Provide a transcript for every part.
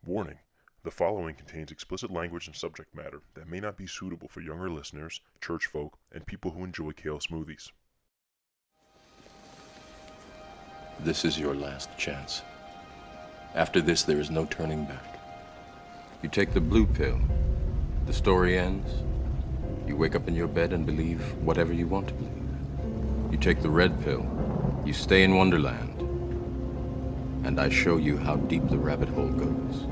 Warning: the following contains explicit language and subject matter that may not be suitable for younger listeners, church folk, and people who enjoy kale smoothies. This is your last chance. After this, there is no turning back. You take the blue pill, the story ends. You wake up in your bed and believe whatever you want to believe. You take the red pill, you stay in Wonderland, and I show you how deep the rabbit hole goes.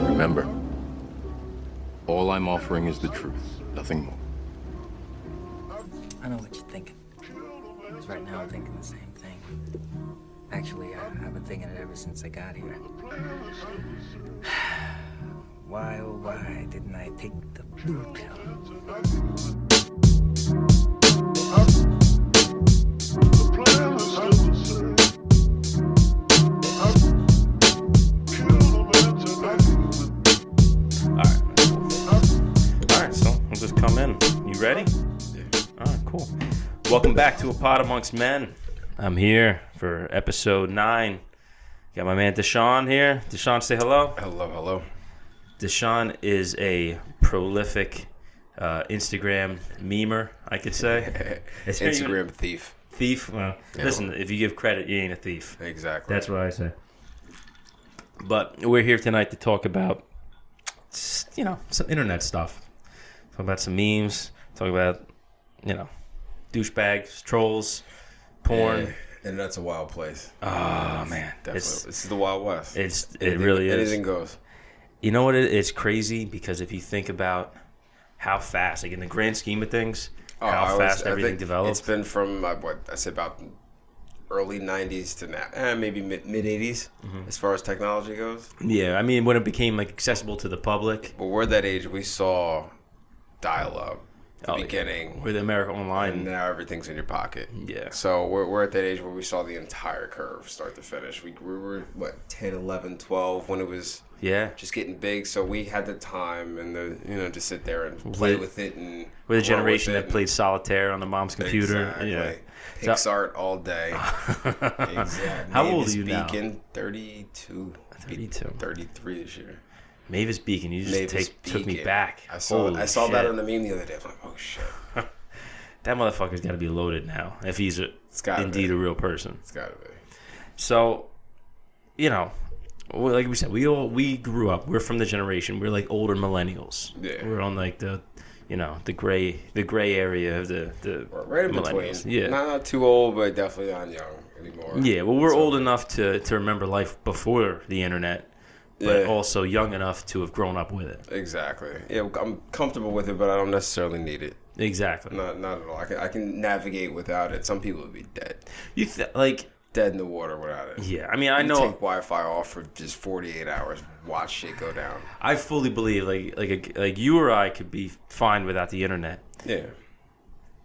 Remember, all I'm offering is the truth, nothing more. I know what you're thinking. Because right now I'm thinking the same thing. Actually, I've been thinking it ever since I got here. Why, oh why didn't I take the blue pill? Alright, so we'll just come in. You ready? Yeah. Alright, cool. Welcome back to A Pod Amongst Men. I'm here for episode 9. Got my man Dashon here. Dashon, say hello. Hello. Dashon is a prolific Instagram memer, I could say. Instagram thief. Thief? Well, Yeah. Listen, if you give credit, you ain't a thief. Exactly. That's what I say. But we're here tonight to talk about, some internet stuff. Talk about some memes. Talk about, douchebags, trolls, porn. Yeah. And that's a wild place. Oh, man. Definitely. This is the Wild West. It really is. Anything goes. You know what? It's crazy because if you think about how fast, like in the grand scheme of things, how fast everything develops. It's been from, I say about early 90s to now, maybe mid 80s as far as technology goes. Yeah, I mean, when it became like accessible to the public. But we're at that age, we saw dial-up. The beginning with America Online, and now everything's in your pocket. Yeah. So we're at that age where we saw the entire curve start to finish. We were 10, 11, 12 when it was just getting big. So we had the time and the to sit there and play with it and we're the generation that played solitaire on the mom's computer. Exactly. Yeah. Pixart all day. Exactly. How old are you now? 32. 32. 33 this year. Mavis Beacon, you just took me back. I saw that on the meme the other day. I'm like, oh shit. That motherfucker's got to be loaded now if he's indeed a real person. It's got to be. So, like we said, we grew up. We're from the generation. We're like older millennials. Yeah. We're on like the gray area of the right in millennials. between. Yeah. Not too old, but definitely not young anymore. Yeah. Well, we're old enough to remember life before the internet. But also young enough to have grown up with it. Exactly. Yeah, I'm comfortable with it, but I don't necessarily need it. Exactly. Not at all. I can navigate without it. Some people would be dead. Dead in the water without it. Yeah, I mean, I know. Take Wi-Fi off for just 48 hours. Watch shit go down. I fully believe like you or I could be fine without the internet. Yeah.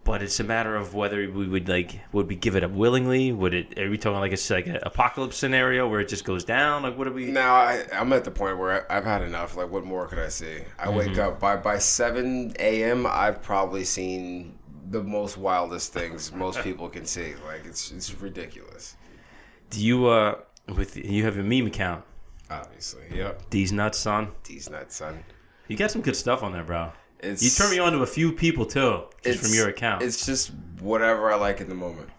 But it's a matter of whether we would we give it up willingly? Are we talking like it's like an apocalypse scenario where it just goes down? Like, what are we? Now I'm at the point where I've had enough. Like, what more could I see? I wake up by 7 a.m. I've probably seen the most wildest things most people can see. Like, it's ridiculous. Do you you have a meme account? Obviously, yep. D's nuts, son. D's nuts, son. You got some good stuff on there, bro. You turn me on to a few people too, just from your account. It's just whatever I like in the moment,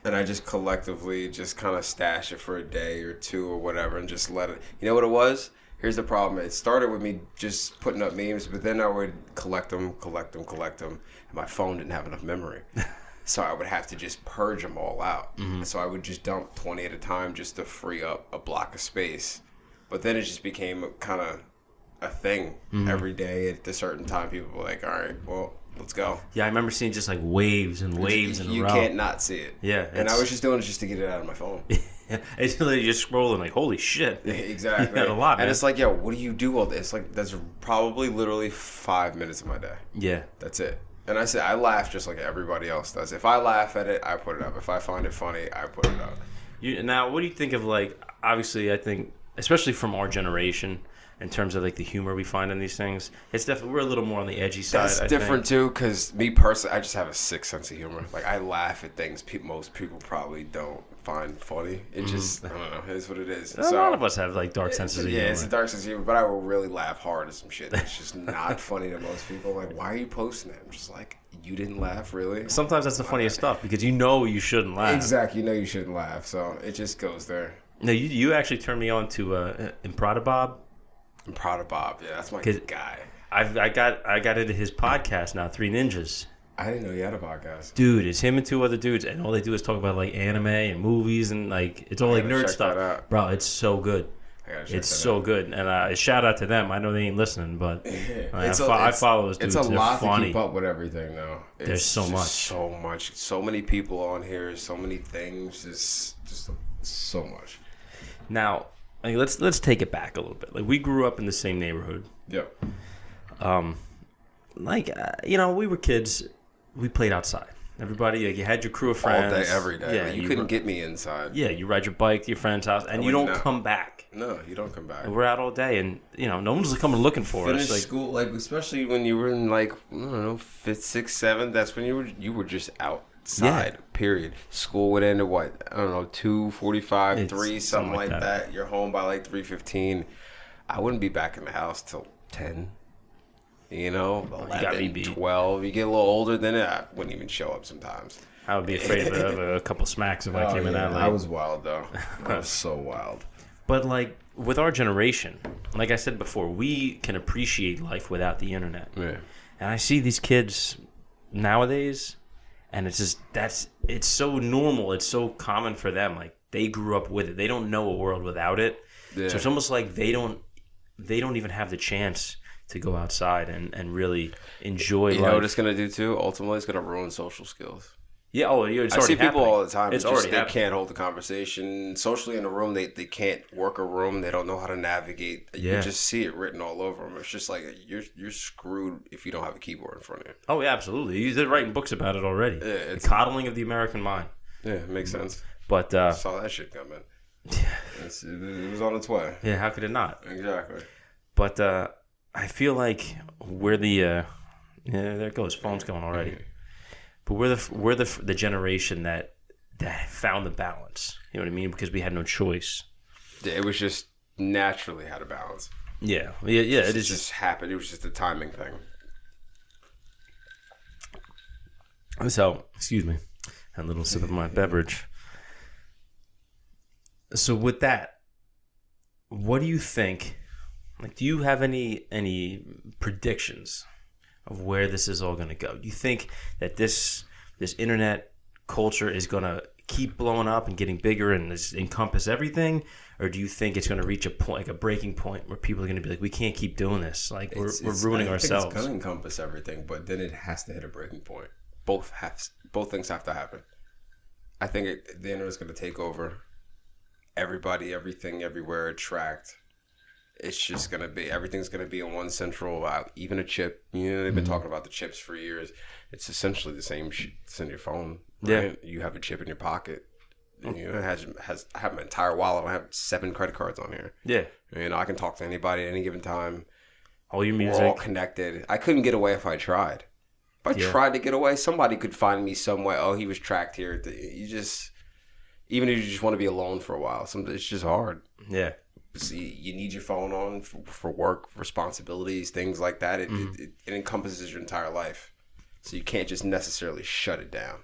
and I just collectively just kind of stash it for a day or two or whatever, and just let it. You know what it was? Here's the problem. It started with me just putting up memes, but then I would collect them, and my phone didn't have enough memory, so I would have to just purge them all out. So I would just dump 20 at a time just to free up a block of space. But then it just became kind of a thing every day at a certain time. People were like, all right, well, let's go. Yeah, I remember seeing just like waves and waves in a row. You can't not see it. Yeah. And I was just doing it just to get it out of my phone. It's literally just scrolling like, holy shit. Exactly. You got a lot, man. And it's like, yo, what do you do all this? Like, that's probably literally 5 minutes of my day. Yeah. That's it. And I say, I laugh just like everybody else does. If I laugh at it, I put it up. If I find it funny, I put it up. Now, what do you think of, like, obviously, I think, especially from our generation, in terms of like the humor we find in these things. It's definitely, we're a little more on the edgy side. That's I different think. too, because me personally, I just have a sick sense of humor. Like, I laugh at things most people probably don't find funny. It just, I don't know, it is what it is. A lot of us have like dark senses of humor. Yeah, it's a dark sense of humor, but I will really laugh hard at some shit that's just not funny to most people. Like, why are you posting that? I'm just like, you didn't laugh, really? Sometimes that's the funniest stuff because you know you shouldn't laugh. Exactly, you know you shouldn't laugh, so it just goes there. No, you actually turned me on to APodAmongstMen. I'm proud of Bob. Yeah, that's my guy. I got into his podcast now, Three Ninjas. I didn't know he had a podcast. Dude, it's him and two other dudes, and all they do is talk about like anime and movies and like it's all like nerd stuff. Bro, it's so good. It's so good, and shout out to them. I know they ain't listening, but I follow those dudes. It's a lot funny. to keep up with everything, though. There's so much, so many people on here, so many things, just so much. Now, like, let's take it back a little bit. Like we grew up in the same neighborhood. Yep. We were kids. We played outside. Everybody, like, you had your crew of friends. All day, every day. Yeah, you couldn't get me inside. Yeah, you ride your bike to your friend's house, and you don't come back. No, you don't come back. And we're out all day, and no one's coming looking for us. Like, school, like especially when you were in like I don't know 5th, 6th, 7th. That's when you were just outside. Yeah. Period. School would end at what? I don't know, 2:45, 3, something like that. You're home by like 3:15. I wouldn't be back in the house till 10. 11, 12. You get a little older, then I wouldn't even show up sometimes. I would be afraid of a couple smacks if I came in that late. I was wild, though. I was so wild. But, like, with our generation, like I said before, we can appreciate life without the internet. Yeah. And I see these kids nowadays, and it's just, it's so normal. It's so common for them. Like, they grew up with it. They don't know a world without it. Yeah. So it's almost like they don't even have the chance to go outside and really enjoy life. You know what it's going to do, too? Ultimately, it's going to ruin social skills. Yeah, it's I see people happening. all the time. It's just, they can't hold the conversation. Socially in a room, they can't work a room. They don't know how to navigate. Yeah. You just see it written all over them. It's just like you're screwed if you don't have a keyboard in front of you. Oh, yeah, absolutely. They're writing books about it already. Yeah, it's the coddling of the American mind. Yeah, it makes sense. But I saw that shit coming. It was on its way. Yeah, how could it not? Exactly. But I feel like we're the there it goes. Phone's going already. Mm-hmm. But we're the generation that found the balance. You know what I mean? Because we had no choice. Yeah, it was just naturally had a balance. Yeah. It just happened. It was just a timing thing. So, excuse me, a little sip of my beverage. So with that, what do you think? Like, do you have any predictions of where this is all going to go? Do you think that this internet culture is going to keep blowing up and getting bigger and encompass everything, or do you think it's going to reach a point, like a breaking point, where people are going to be like, we can't keep doing this, like we're ruining ourselves? It's going to encompass everything, but then it has to hit a breaking point. Both things have to happen. I think the internet's going to take over. Everybody, everything, everywhere, attract. It's just going to be, everything's going to be in one central, even a chip. They've been talking about the chips for years. It's essentially the same shit that's in your phone. Right? Yeah. You have a chip in your pocket. It has I have my entire wallet. I have 7 credit cards on here. Yeah. I can talk to anybody at any given time. All your music. We're all connected. I couldn't get away if I tried. If I tried to get away, somebody could find me somewhere. Oh, he was tracked here. Even if you just want to be alone for a while, it's just hard. Yeah. See, you need your phone on for work, responsibilities, things like that. It encompasses your entire life. So you can't just necessarily shut it down.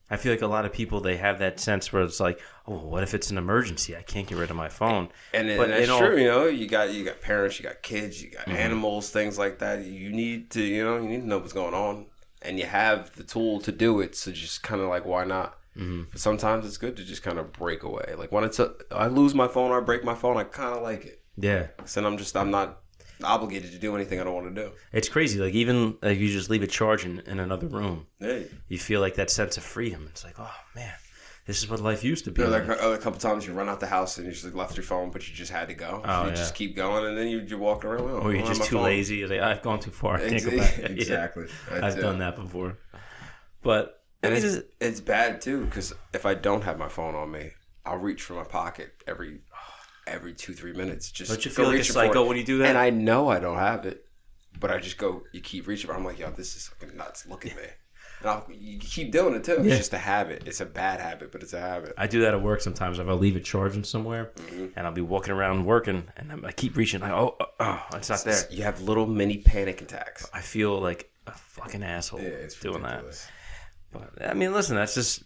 I feel like a lot of people, they have that sense where it's like, oh, what if it's an emergency? I can't get rid of my phone. And that's true. You got parents, you got kids, you got animals, things like that. You need to know what's going on, and you have the tool to do it. So just kind of like, why not? Mm-hmm. But sometimes it's good to just kind of break away. Like when I lose my phone or I break my phone, I kind of like it. Yeah. So I'm not obligated to do anything I don't want to do. It's crazy. Like even like you just leave it charging in another room. Yeah. You feel like that sense of freedom. It's like, oh man, this is what life used to be. Like a couple times you run out the house and you just left your phone, but you just had to go. Oh, you just keep going, and then you're walking around. Or you're just too lazy. You're like, I've gone too far. I can't go back. Exactly. I've done that before. But and it's bad too, because if I don't have my phone on me, I'll reach for my pocket every every 2-3 minutes. Just Don't you go feel like a reaching for psycho it. when you do that? And I know I don't have it, but I just go. You keep reaching. I'm like, yo, this is fucking nuts. Look at me. And you keep doing it too. Yeah. It's just a habit. It's a bad habit, but it's a habit. I do that at work sometimes. If I leave it charging somewhere, and I'll be walking around working, and I keep reaching, like, it's not there. You have little mini panic attacks. I feel like a fucking asshole doing ridiculous. that. But I mean, listen, that's just.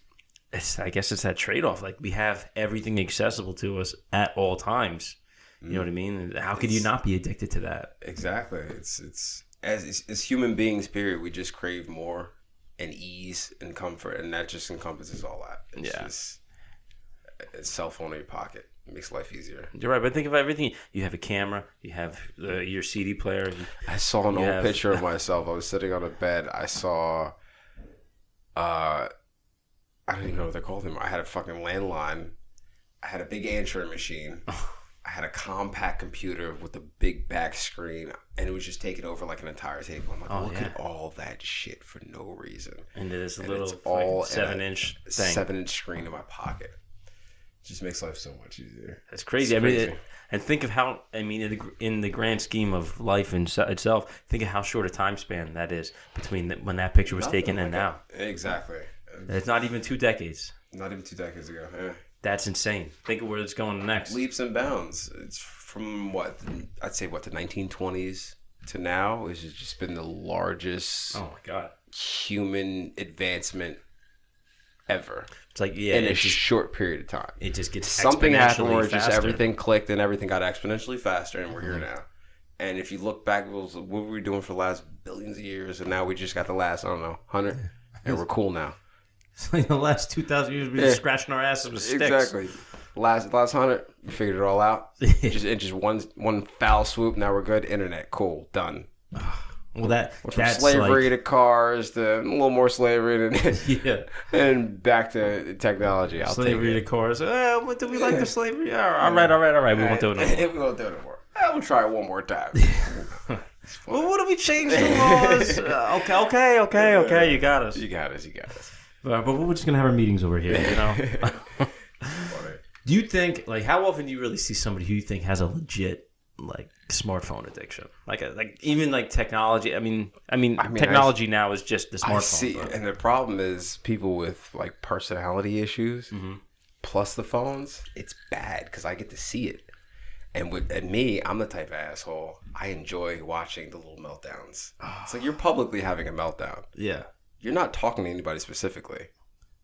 I guess it's that trade-off. Like, we have everything accessible to us at all times. You know what I mean? How could you not be addicted to that? Exactly. It's as human beings, period, we just crave more and ease and comfort, and that just encompasses all that. It's just a cell phone in your pocket. It makes life easier. You're right, but think of everything. You have a camera. You have your CD player. I saw an old picture of myself. I was sitting on a bed. I saw, I don't even know what they're called anymore. I had a fucking landline. I had a big answering machine. I had a compact computer with a big back screen, and it was just taking over like an entire table. I'm like, look at all that shit for no reason. And this little it's all like 7-inch thing. 7-inch screen in my pocket. It just makes life so much easier. That's crazy. It's crazy. And think of how, in the grand scheme of life itself, think of how short a time span that is between when that picture was taken and now. Exactly. It's not even 2 decades. Not even 2 decades ago. Yeah. That's insane. Think of where it's going next. Leaps and bounds. It's from I'd say the 1920s to now. It's just been the largest Oh my god. human advancement ever. It's like in a short period of time. It just gets something happened where just faster. everything clicked and everything got exponentially faster, and we're here now. And if you look back, what were we doing for the last billions of years, and now we just got the last 100, and we're cool now. It's like the last 2,000 years, we've been scratching our asses with sticks. Exactly. Last 100, we figured it all out. just one foul swoop. Now we're good. Internet, cool, done. Well, that's from slavery to cars to a little more slavery and back to technology. Slavery to cars. What do we like the slavery? All right. We won't do it no more. We won't do it no more. We'll try it one more time. Well, what if we change the laws? Okay. You got us. You got us. But we're just gonna have our meetings over here, you know. Do you think, like, how often do you really see somebody who you think has a legit, like, smartphone addiction? Like even like technology. I mean, technology now is just the smartphone. I see, and the problem is people with like personality issues plus the phones. It's bad because I get to see it. And me, I'm the type of asshole. I enjoy watching the little meltdowns. It's like you're publicly having a meltdown. Yeah. You're not talking to anybody specifically.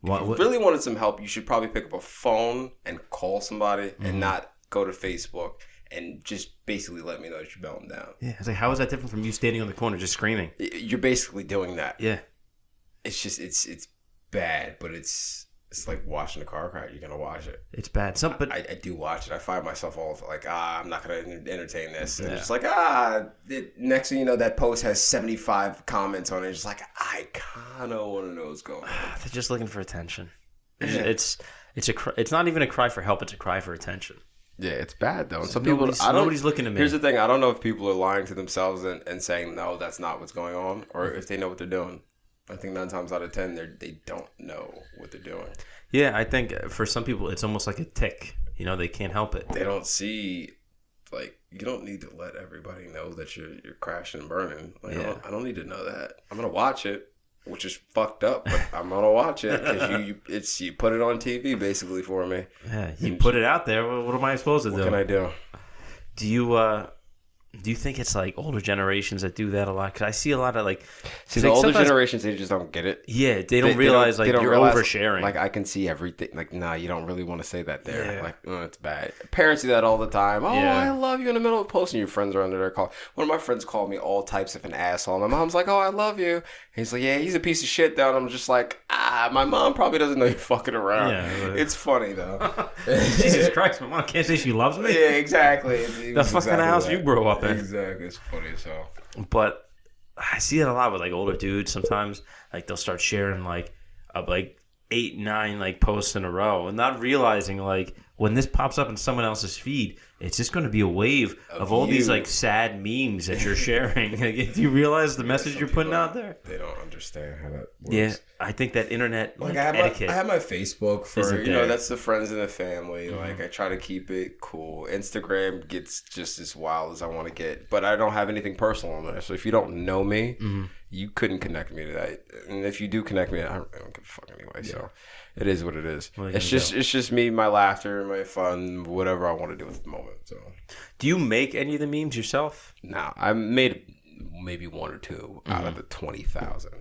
If you What? really wanted some help, you should probably pick up a phone and call somebody and not go to Facebook and just basically let me know that you're melting down. Yeah. It's like, how is that different from you standing on the corner just screaming? You're basically doing that. Yeah. It's just, it's bad, but it's like watching a car crash. You're going to watch it. It's bad. But I do watch it. I find myself all like, I'm not going to entertain this. And Yeah. it's like, next thing you know, that post has 75 comments on it. It's like, I kind of want to know what's going on. they're just looking for attention. Yeah. It's not even a cry for help. It's a cry for attention. Yeah, it's bad though. And some nobody's looking to me. Here's the thing: I don't know if people are lying to themselves and saying no, that's not what's going on, or if they know what they're doing. I think 9 times out of 10, they don't know what they're doing. Yeah, I think for some people it's almost like a tick. You know, they can't help it. They don't see, like, you don't need to let everybody know that you're crashing and burning. Like, Yeah. I don't need to know that. I'm gonna watch it, which is fucked up, but I'm gonna watch it because you put it on TV basically for me. Yeah, you put it out there. What am I supposed to do? What can I do? Do you think it's like older generations that do that a lot? Because I see a lot of like. See, the older generations, they just don't get it. Yeah, they don't realize like you're oversharing. Like, I can see everything. Like, nah, you don't really want to say that there. Yeah. Like, it's bad. Parents do that all the time. Oh, yeah. I love you in the middle of posting. Your friends are under their call. One of my friends called me all types of an asshole. My mom's like, oh, I love you. And he's like, yeah, he's a piece of shit though. And I'm just like, my mom probably doesn't know you're fucking around. Yeah, it's funny though. Jesus Christ, my mom can't say she loves me. Yeah, exactly. The fucking house you grew up in. Exactly. It's funny as hell. But I see it a lot with like older dudes sometimes. Like they'll start sharing like 8, 9 like posts in a row, and not realizing like when this pops up in someone else's feed, it's just going to be a wave of all these like sad memes that you're sharing. Like, do you realize the message you're putting out there? They don't understand how that works. Yeah, I think that internet like etiquette. I have my Facebook for there. that's the friends and the family. Like I try to keep it cool. Instagram gets just as wild as I want to get, but I don't have anything personal on there. So if you don't know me, you couldn't connect me to that. And if you do connect me, I don't give a fuck anyway. Yeah. So it is what it is. It's just me, my laughter, my fun, whatever I want to do at the moment. So do you make any of the memes yourself? No, I made maybe 1 or 2 out of the 20,000.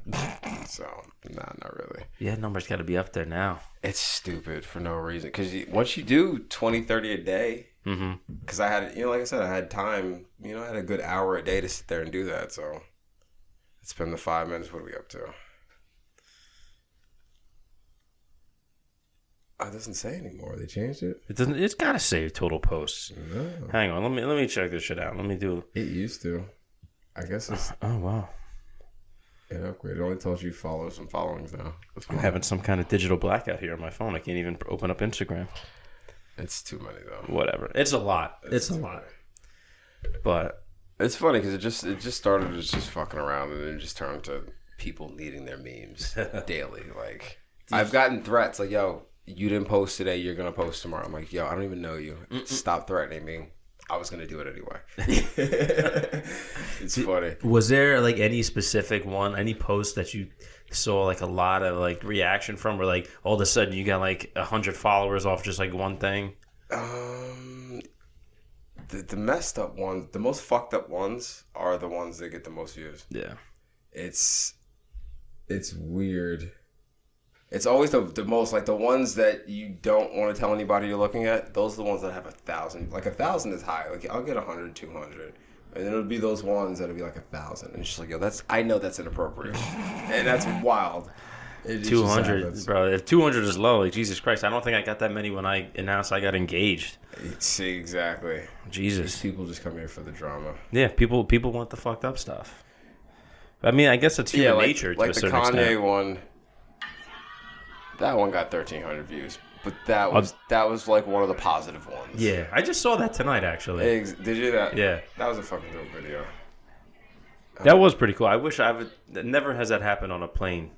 So, nah, not really. Yeah, numbers got to be up there now. It's stupid for no reason. Because once you do 20, 30 a day, because I had, like I said, I had time, I had a good hour a day to sit there and do that. So, it's been the 5 minutes. What are we up to? Oh, it doesn't say anymore. They changed it? It doesn't. It's got to say total posts. No. Hang on. Let me check this shit out. Let me do. It used to. I guess it's... Oh, wow. It upgraded. It only tells you some followings now. I'm having some kind of digital blackout here on my phone. I can't even open up Instagram. It's too many, though. Whatever. It's a lot. It's a lot. But... It's funny because it just started as just fucking around and then it just turned to people needing their memes daily. Like, I've gotten threats like, yo, you didn't post today, you're going to post tomorrow. I'm like, yo, I don't even know you. Stop threatening me. I was going to do it anyway. It's funny. Was there like any specific one, any post that you saw like a lot of like reaction from, where like all of a sudden you got like 100 followers off just like one thing? The messed up ones, the most fucked up ones are the ones that get the most views. Yeah. It's weird. It's always the most, like, the ones that you don't want to tell anybody you're looking at. Those are the ones that have 1,000. Like, 1,000 is high. Like, I'll get 100, 200. And then it'll be those ones that'll be like 1,000. And it's just like, yo, I know that's inappropriate. And that's wild. 200, bro. If 200 is low, like, Jesus Christ, I don't think I got that many when I announced I got engaged. See, exactly. Jesus. These people just come here for the drama. Yeah, people want the fucked up stuff. I mean, I guess it's human nature to a certain extent. Like the Kanye one. That one got 1,300 views, but that was like one of the positive ones. Yeah, I just saw that tonight, actually. Did you? Yeah. That was a fucking dope video. That was pretty cool. I wish never has that happened on a plane.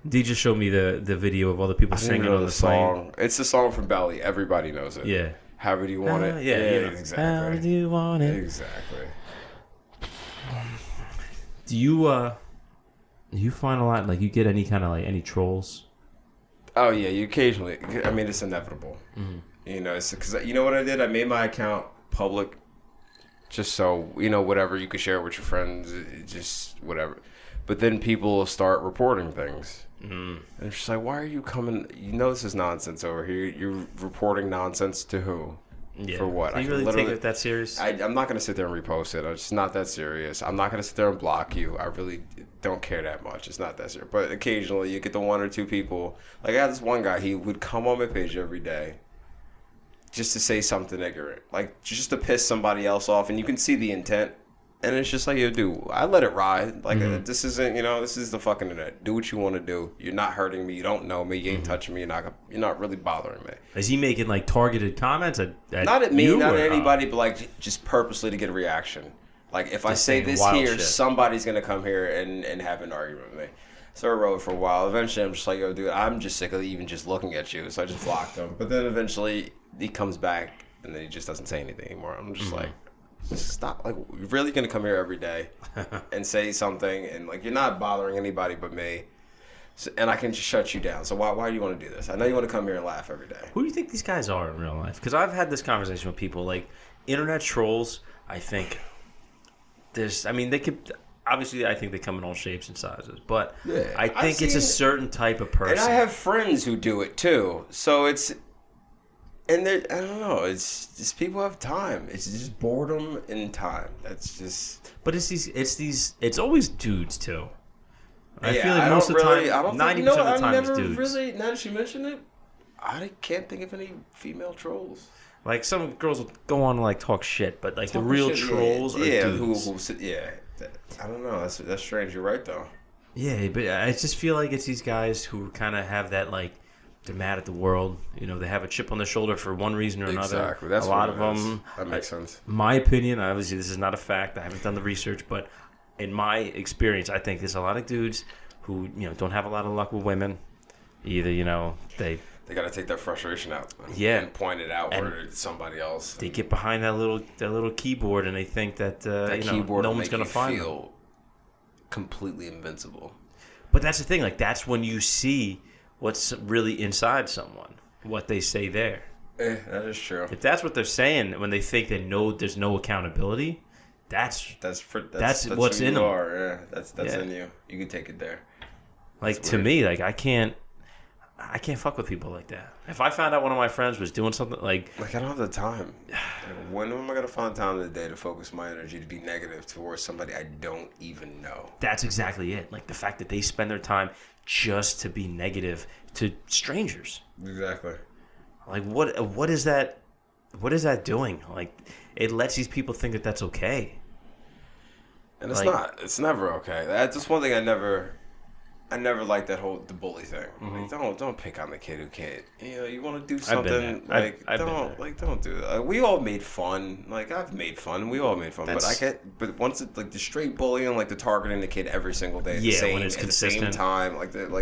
Dee just showed me the video of all the people singing on the song. It's the song from Belly. Everybody knows it. Yeah. However do you want it? Yeah, exactly. How do you want it? Exactly. Do you find a lot, like, you get any kind of like any trolls? Oh yeah, you occasionally. I mean, it's inevitable. Mm-hmm. It's because you know what I did? I made my account public, just so whatever you could share it with your friends, just whatever. But then people will start reporting things, and it's just like, why are you coming? This is nonsense over here. You're reporting nonsense to who? Yeah. For what? Do you really take it that serious? I'm not going to sit there and repost it. It's not that serious. I'm not going to sit there and block you. I really don't care that much. It's not that serious. But occasionally you get the 1 or 2 people. Like, I had this one guy. He would come on my page every day just to say something ignorant. Like, just to piss somebody else off. And you can see the intent. And it's just like, yo, dude, I let it ride. Like, this isn't, this is the fucking internet. Do what you want to do. You're not hurting me. You don't know me. You ain't touching me. You're not really bothering me. Is he making, like, targeted comments at not at me, not at anybody, but, like, just purposely to get a reaction. Like, if I say this here, shit, somebody's going to come here and have an argument with me. So I wrote for a while. Eventually, I'm just like, yo, dude, I'm just sick of even just looking at you. So I just blocked him. But then eventually, he comes back, and then he just doesn't say anything anymore. I'm just like... Stop. Like, you're really going to come here every day and say something, and, like, you're not bothering anybody but me, and I can just shut you down. So why do you want to do this? I know you want to come here and laugh every day. Who do you think these guys are in real life? Because I've had this conversation with people. Like, internet trolls, I think they could... Obviously, I think they come in all shapes and sizes, but yeah, I think it's a certain type of person. And I have friends who do it, too. So it's... And I don't know. It's just people have time. It's just boredom and time. That's just. But it's always dudes too. I feel like most of the time, 90% of the time, it's dudes. Really, now that you mention it, I can't think of any female trolls. Like, some girls will go on and like talk shit, but like the real trolls are dudes. I don't know. That's strange. You're right though. Yeah, but I just feel like it's these guys who kind of have that, like, they're mad at the world. You know, they have a chip on their shoulder for one reason or another. Exactly. That's a lot what of it is. them. That makes sense. My opinion, obviously, this is not a fact. I haven't done the research, but in my experience, I think there's a lot of dudes who, you know, don't have a lot of luck with women. Either, you know, they got to take their frustration out. And point it out to somebody else. They get behind that little keyboard and they think that, That you know, keyboard no will one's make going to you find feel them. completely invincible. But that's the thing. Like, that's when you see what's really inside someone, what they say there. That is true. If that's what they're saying when they think that there's no accountability, that's what's in them. Yeah, that's in you. You can take it there. Like, to me, like, I can't fuck with people like that. If I found out one of my friends was doing something like I don't have the time. When am I gonna find time in the day to focus my energy to be negative towards somebody I don't even know? That's exactly it. Like, the fact that they spend their time just to be negative to strangers. Exactly. Like, what is that? What is that doing? Like, it lets these people think that that's okay. And it's not. It's never okay. That's just one thing I never liked, that whole the bully thing. Mm-hmm. Like, don't pick on the kid who can't. You know, you want to do something. Don't do that. Like, we all made fun. Like, I've made fun. We all made fun. But once it, like, the straight bullying, like the targeting the kid every single day, at the same time,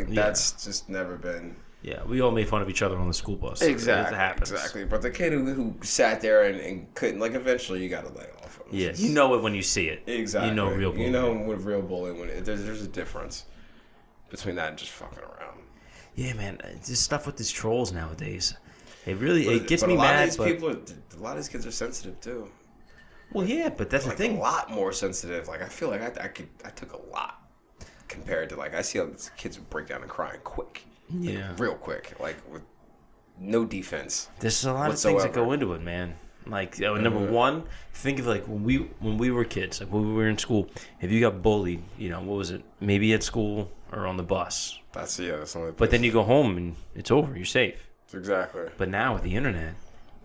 that's just never been. Yeah, we all made fun of each other on the school bus. Exactly. It happens. Exactly. But the kid who sat there and couldn't, like, eventually you got to lay off him. Yeah, you know it when you see it. Exactly. You know real bullying. You know with real bullying, there's a difference between that and just fucking around. Yeah, man. This stuff with these trolls nowadays. It gets me mad. A lot of these kids are sensitive too. Well, yeah, but that's the thing. A lot more sensitive. Like, I feel like I took a lot compared to, like, I see how these kids break down and crying quick. Yeah. Like, real quick. Like, with no defense. There's a lot of things that go into it, man. Like, number one, think of, like, when we were kids, like when we were in school, if you got bullied, you know, what was it? Maybe at school or on the bus. That's the only place. But then you go home and it's over. You're safe. Exactly. But now with the internet,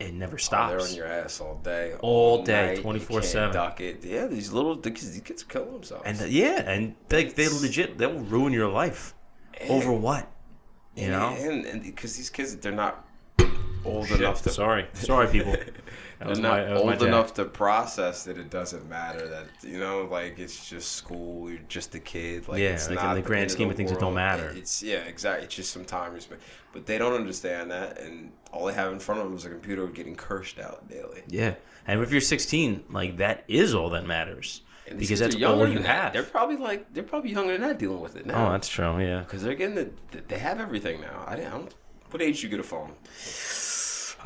it never stops. They're on your ass all day. All day, night, 24/7. Duck it. Yeah, these kids kill themselves. And and they'll ruin your life. Over what? You know? And because these kids, they're not old enough to... Sorry, people. They're not old enough to process that it doesn't matter, that, you know, like, it's just school, you're just a kid. Like, it's like, not in the grand scheme of things, it don't matter. Exactly. It's just some time you spend. But they don't understand that, and all they have in front of them is a computer getting cursed out daily. Yeah. And if you're 16, like, that is all that matters. And because that's all you have. They're probably younger than that dealing with it now. Oh, that's true, yeah. Because they're getting they have everything now. What age did you get a phone?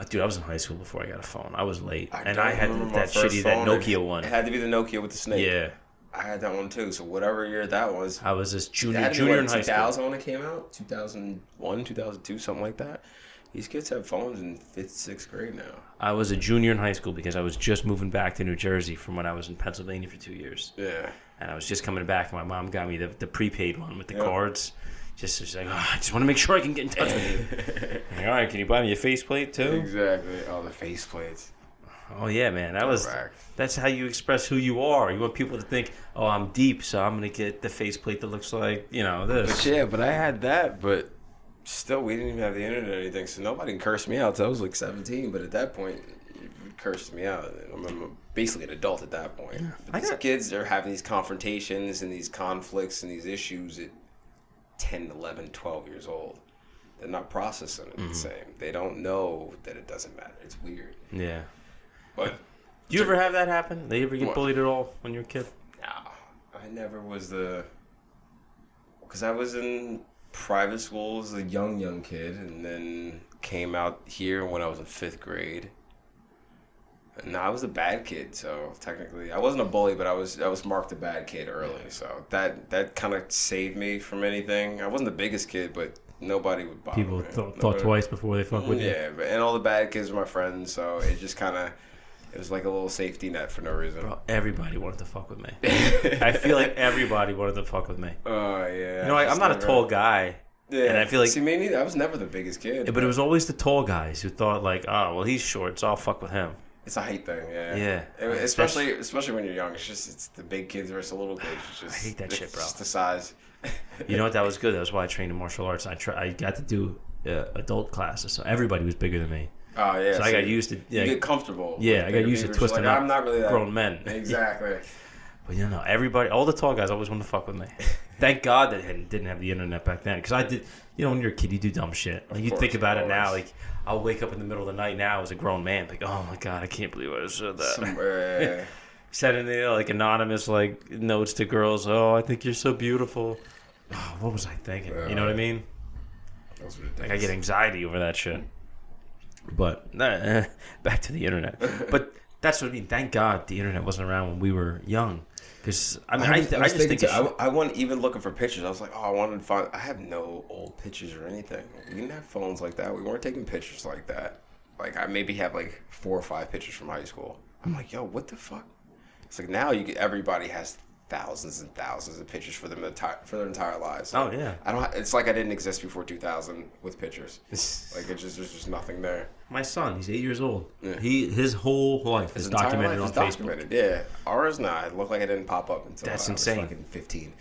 Dude, I was in high school before I got a phone. I was late. And I had that Nokia one. It had to be the Nokia with the snake. Yeah. I had that one too. So whatever year that was. I was this junior in high school. 2000 when it came out? 2001, 2002, something like that. These kids have phones in 5th, 6th grade now. I was a junior in high school because I was just moving back to New Jersey from when I was in Pennsylvania for 2 years. Yeah. And I was just coming back, and my mom got me the prepaid one with the cards. She's like, I just want to make sure I can get in touch with you. Like, all right, can you buy me a faceplate too? Exactly. Oh, the faceplates. Oh yeah, man. That's how you express who you are. You want people to think, oh, I'm deep, so I'm gonna get the faceplate that looks like, you know, this. But I had that, but still, we didn't even have the internet or anything, so nobody cursed me out till I was like 17. But at that point, it cursed me out. I'm basically an adult at that point. But these kids are having these confrontations and these conflicts and these issues at 10, 11, 12 years old. They're not processing it the same. They don't know that it doesn't matter. It's weird. Yeah. But do you ever have that happen? Did you ever get bullied at all when you were a kid? No. I never was because I was in private school as a young kid, and then came out here when I was in 5th grade. And I was a bad kid, so technically I wasn't a bully, but I was marked a bad kid early, so that kind of saved me from anything. I wasn't the biggest kid, but nobody would bother me. People thought twice before they fuck with you. Yeah, and all the bad kids were my friends, so it just kind of... It was like a little safety net for no reason. Bro, everybody wanted to fuck with me. I feel like everybody wanted to fuck with me. Oh, yeah. You know, I'm not a tall guy. Yeah. And I feel like... See, me neither. I was never the biggest kid. But it was always the tall guys who thought, like, oh, well, he's short, so I'll fuck with him. It's a height thing, yeah. Yeah. Especially when you're young. It's the big kids versus the little kids. It's just, I hate that shit, bro. It's just the size. You know what? That was good. That was why I trained in martial arts. I got to do adult classes, so everybody was bigger than me. Oh yeah. So I got used to. You get comfortable. Yeah, I got used to twisting up. I'm not really that grown men. Exactly. But everybody, all the tall guys always wanted to fuck with me. Thank God that I didn't have the internet back then, because I did. When you're a kid, you do dumb shit. Like you think about it now, like I'll wake up in the middle of the night now as a grown man, like, oh my God, I can't believe I said that. Sending like anonymous like notes to girls. Oh, I think you're so beautiful. Oh, what was I thinking? You know what I mean? That was ridiculous. Like I get anxiety over that shit. But back to the internet. But that's what I mean. Thank God the internet wasn't around when we were young. Because I just think I wasn't even looking for pictures. I was like, I wanted to find. I have no old pictures or anything. We didn't have phones like that. We weren't taking pictures like that. Like I maybe have like 4 or 5 pictures from high school. I'm like, yo, what the fuck? It's like now everybody has thousands and thousands of pictures for their entire lives. Oh yeah. It's like I didn't exist before 2000 with pictures. Like there's just nothing there. My son, he's 8 years old. Yeah. His whole life is documented on Facebook. Yeah, ours not. It looked like it didn't pop up until that's I insane. was fucking 15.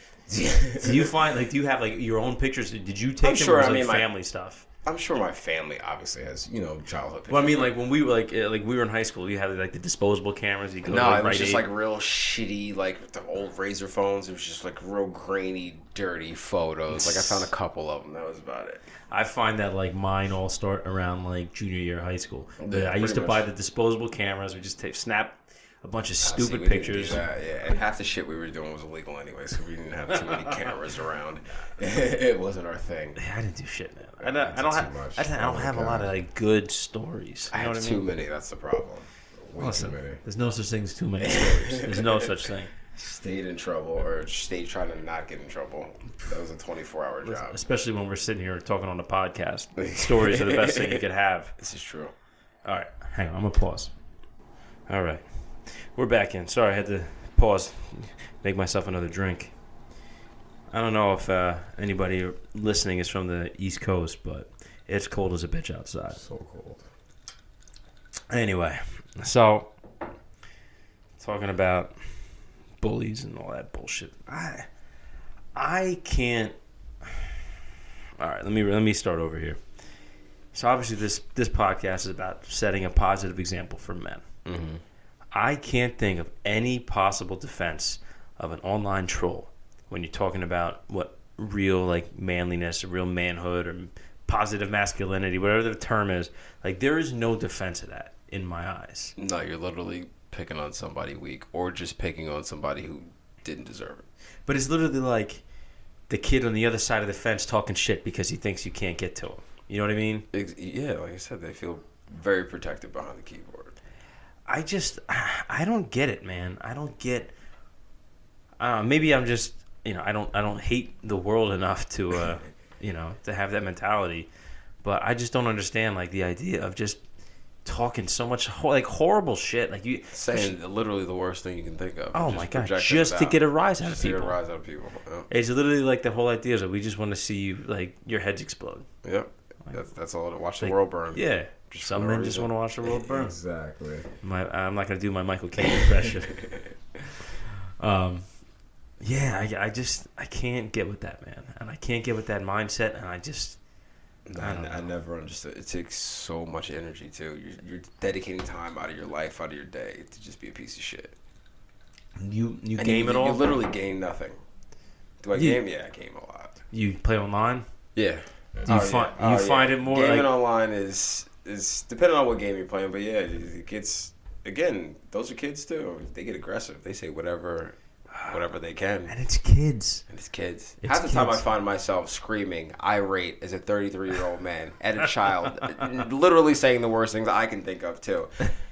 Do you find do you have your own pictures? Did you take them? Sure. Or was family stuff? I'm sure my family obviously has, childhood pictures. Well, I mean, like when we were like we were in high school, you had like the disposable cameras. You could no, it was just like real shitty, like the old Razor phones. It was just like real grainy, dirty photos. Like I found a couple of them. That was about it. I find that like mine all start around like junior year of high school. Yeah, I used to buy the disposable cameras. We just snap a bunch of stupid pictures. Yeah, and half the shit we were doing was illegal anyway, so we didn't have too many cameras around. It wasn't our thing. Yeah, I didn't do shit, man. I don't have a lot of like good stories. I have too many. That's the problem. Listen, too many. There's no such thing as too many stories. There's no such thing. Stayed in trouble or stayed trying to not get in trouble. That was a 24-hour job. Especially when we're sitting here talking on the podcast. Stories are the best thing you could have. This is true. All right, hang on. I'm gonna pause. All right. We're back in. Sorry, I had to pause, make myself another drink. I don't know if anybody listening is from the East Coast, but it's cold as a bitch outside. So cold. Anyway, so talking about bullies and all that bullshit. I can't. All right, let me start over here. So obviously this podcast is about setting a positive example for men. Mm-hmm. I can't think of any possible defense of an online troll when you're talking about what real like manliness or real manhood or positive masculinity, whatever the term is. Like there is no defense of that in my eyes. No, you're literally picking on somebody weak or just picking on somebody who didn't deserve it. But it's literally like the kid on the other side of the fence talking shit because he thinks you can't get to him. You know what I mean? Yeah, like I said, they feel very protected behind the keyboard. I don't get it, man. I don't get. Maybe I'm just, I don't hate the world enough to, to have that mentality, but I just don't understand like the idea of just talking so much like horrible shit, like you saying literally the worst thing you can think of. Oh my God, just to get a rise out of people. To get a rise out of people. Yeah. It's literally like the whole idea is that we just want to see you like your heads explode. Yep, that's all. Watch the world burn. Yeah. Some men just want to watch the world burn. Exactly. I'm not going to do my Michael Caine impression. I can't get with that, man. And I can't get with that mindset, and I never understood. It takes so much energy, too. You're dedicating time out of your life, out of your day, to just be a piece of shit. You game it all? You literally gain nothing. Do I game? Yeah, I game a lot. You play online? Yeah. Do you find it more Gaming online is depending on what game you're playing, but yeah, it gets, again, those are kids too. They get aggressive. They say whatever they can. And it's kids. Half the time I find myself screaming, irate as a 33-year-old man at a child, literally saying the worst things I can think of too.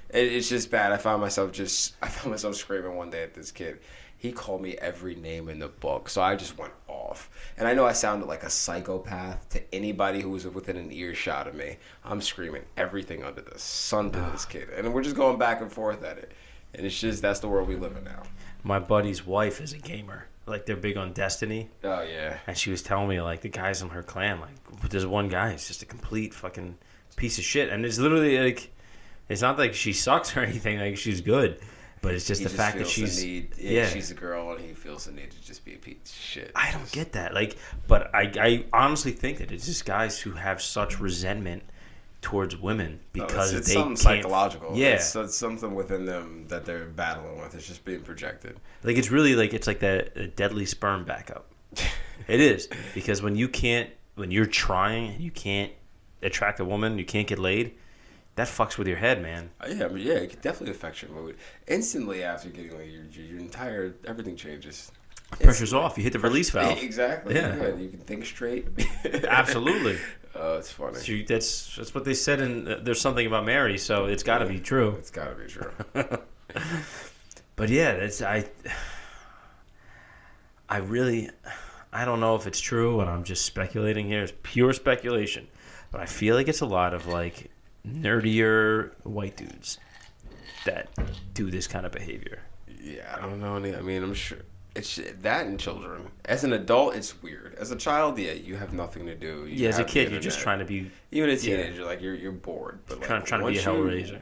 It's just bad. I found myself screaming one day at this kid. He called me every name in the book, so I just went off. And I know I sounded like a psychopath to anybody who was within an earshot of me. I'm screaming everything under the sun to this kid. And we're just going back and forth at it. And it's just, that's the world we live in now. My buddy's wife is a gamer. Like, they're big on Destiny. Oh, yeah. And she was telling me, like, the guys in her clan, like, there's one guy who's just a complete fucking piece of shit. And it's literally, like, it's not like she sucks or anything. Like, she's good. But it's just He the fact that feels the she's need. She's a girl, and he feels the need to just be a piece of shit. I don't get that. Like, but I honestly think that it's just guys who have such resentment towards women because it's they something can't, psychological. Yeah, it's something within them that they're battling with. It's just being projected. like it's really like it's like that deadly sperm backup. It is, because when you're trying and you can't attract a woman, you can't get laid. That fucks with your head, man. It could definitely affect your mood. Instantly after getting laid, your entire everything changes. Pressure's off. You hit the release valve. Exactly. Yeah. You can think straight. Absolutely. Oh, it's funny. So that's what they said in There's Something About Mary, so it's got to be true. It's got to be true. But yeah, I don't know if it's true, and I'm just speculating here. It's pure speculation. But I feel like it's a lot of like nerdier white dudes that do this kind of behavior. Yeah, I don't know any. I mean, I'm sure it's that in children. As an adult, it's weird. As a child, you have nothing to do. As a kid, you're just trying to be. Even a teenager, like you're bored. But kind of trying to be a hellraiser.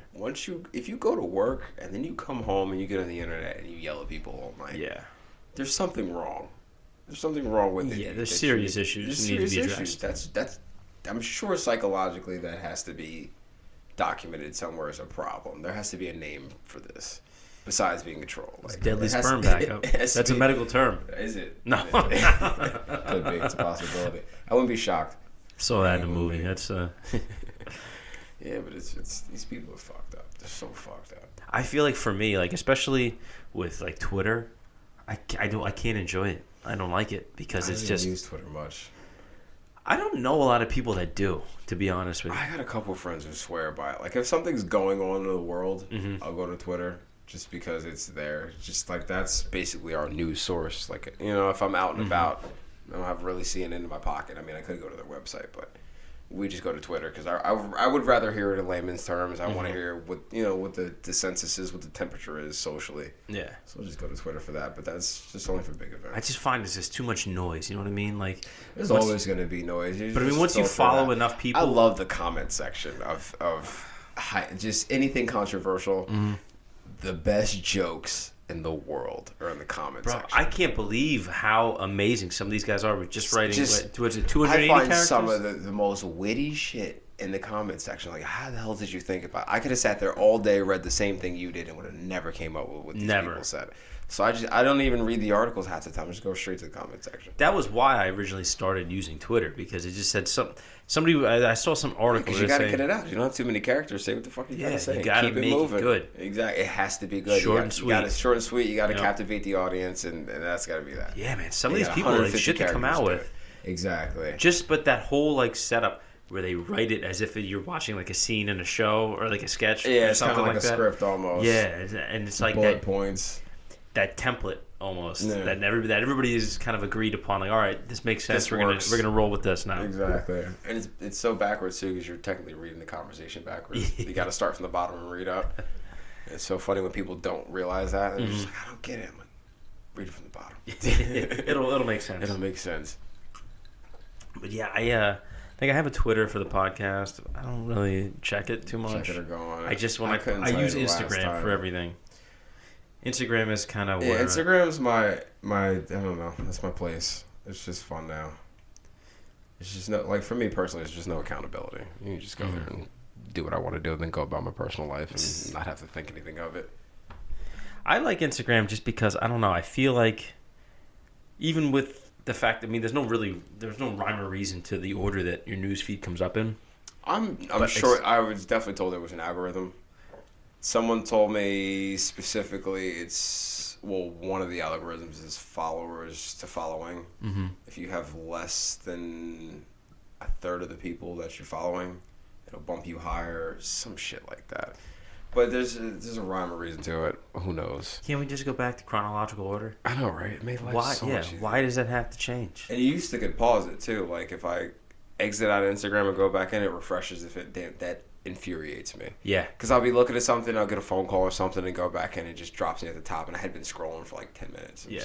If you go to work and then you come home and you get on the internet and you yell at people all night. Yeah. There's something wrong. There's something wrong with it. Yeah, there's serious issues that need to be addressed. That's. I'm sure psychologically that has to be documented somewhere as a problem. There has to be a name for this, besides being a troll. Like, deadly sperm backup. That's a medical term. Is it? No. Could be. It's a possibility. I wouldn't be shocked. Saw that in the movie. That's Yeah, but it's these people are fucked up. They're so fucked up. I feel like for me, like especially with like Twitter, I can't enjoy it. I don't like it because it's just. I don't use Twitter much. I don't know a lot of people that do, to be honest with you. I got a couple of friends who swear by it. Like, if something's going on in the world, I'll go to Twitter just because it's there. Just like that's basically our news source. Like, if I'm out and about, I don't have really CNN in my pocket. I mean, I could go to their website, but we just go to Twitter because I would rather hear it in layman's terms. I want to hear what the census is, what the temperature is socially. Yeah. So I'll just go to Twitter for that. But that's just only for big events. I just find there's just too much noise. You know what I mean? Like there's always going to be noise. But I mean, once you follow enough people, I love the comment section of just anything controversial. The best jokes in the world are in the comment section. I can't believe how amazing some of these guys are with just writing. Was it 280 I find characters? some of the most witty shit in the comment section. Like, how the hell did you think about it? I could have sat there all day, read the same thing you did, and would have never came up with what these people said. So I don't even read the articles half the time. I just go straight to the comment section. That was why I originally started using Twitter, because it just said somebody. I saw some article. Because you got to get it out. You don't have too many characters. Say what the fuck you got to say. You got to make it good. Exactly. It has to be good. Short and sweet. Short and sweet. You got to captivate the audience, and that's got to be that. Yeah, man. Some of these people, like, shit to come out with. Exactly. But that whole like setup where they write it as if you're watching like a scene in a show or like a sketch. Yeah, or it's kind something of like a that. script almost. Yeah, and it's like bullet points. That template almost that everybody is kind of agreed upon. Like, all right, this makes sense. We're gonna roll with this now. Exactly. And it's so backwards too, because you're technically reading the conversation backwards. You got to start from the bottom and read up. It's so funny when people don't realize that. They're just like, I don't get it. I'm like, read it from the bottom. It'll make sense. It'll make sense. But yeah, I think I have a Twitter for the podcast. I don't really check it too much. Check it or go on it. I just I use Instagram for everything. Instagram is kind of where... Instagram's my I don't know. That's my place. It's just fun now. It's just no, like, for me personally, it's just no accountability. You can just go there and do what I want to do, and then go about my personal life and not have to think anything of it. I like Instagram just because, I don't know, I feel like even with the fact, I mean, there's no rhyme or reason to the order that your news feed comes up in. I'm sure I was definitely told there was an algorithm. Someone told me specifically one of the algorithms is followers to following. Mm-hmm. If you have less than a third of the people that you're following, it'll bump you higher, some shit like that. But there's a rhyme or reason to it. Who knows? Can't we just go back to chronological order? I know, right? It made life so much easier. Why does that have to change? And you used to could pause it too. Like, if I exit out of Instagram and go back in, it refreshes. That infuriates me. Yeah. Because I'll be looking at something, I'll get a phone call or something, and go back in, and it just drops me at the top, and I had been scrolling for like 10 minutes. Yeah.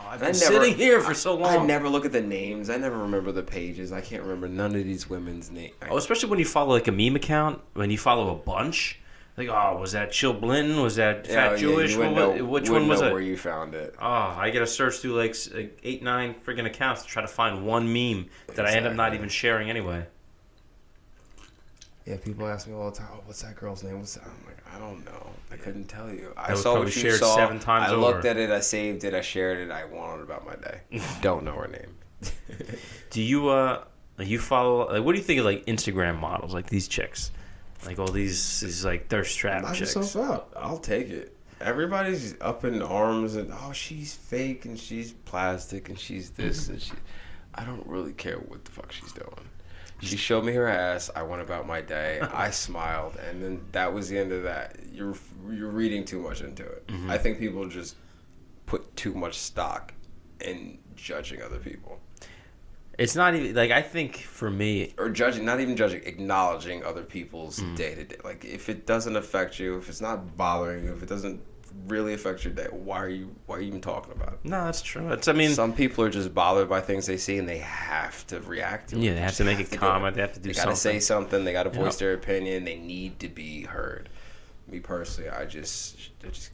I've been sitting here for so long. I never look at the names. I never remember the pages. I can't remember none of these women's names. Especially when you follow like a meme account, when you follow a bunch. Like, oh, was that Chill Blinton? Was that Yeah, Fat Jewish? you wouldn't know, Which wouldn't one was know it? where you found it. Oh, I gotta search through like 8, 9 freaking accounts to try to find one meme that I end up not Exactly. even sharing anyway. Yeah, people ask me all the time, "Oh, what's that girl's name?" What's that? I'm like, I don't know. I couldn't tell you. I was saw probably what you shared saw. 7 times I looked over. at it. I saved it. I shared it. I went on about my day. Don't know her name. Do you like you follow? Like, what do you think of like Instagram models, like these chicks, like all these like thirst trap Knock chicks? yourself out. I'll take it. Everybody's up in arms and she's fake and she's plastic and she's this and she. I don't really care what the fuck she's doing. She showed me her ass. I went about my day. I smiled, and then that was the end of that. You're reading too much into it. I think people just put too much stock in judging other people. It's not even like I think for me, Or judging, not even judging, acknowledging other people's day to day. Like if it doesn't affect you, if it's not bothering you, if it doesn't really affect your day, why are you even talking about it? no, that's true. It's I mean, Some people are just bothered by things they see and they have to react to it. yeah, they have to make a do comment. it. They have to do They something. gotta say something. They gotta voice Yep. their opinion. They need to be heard. Me personally, I just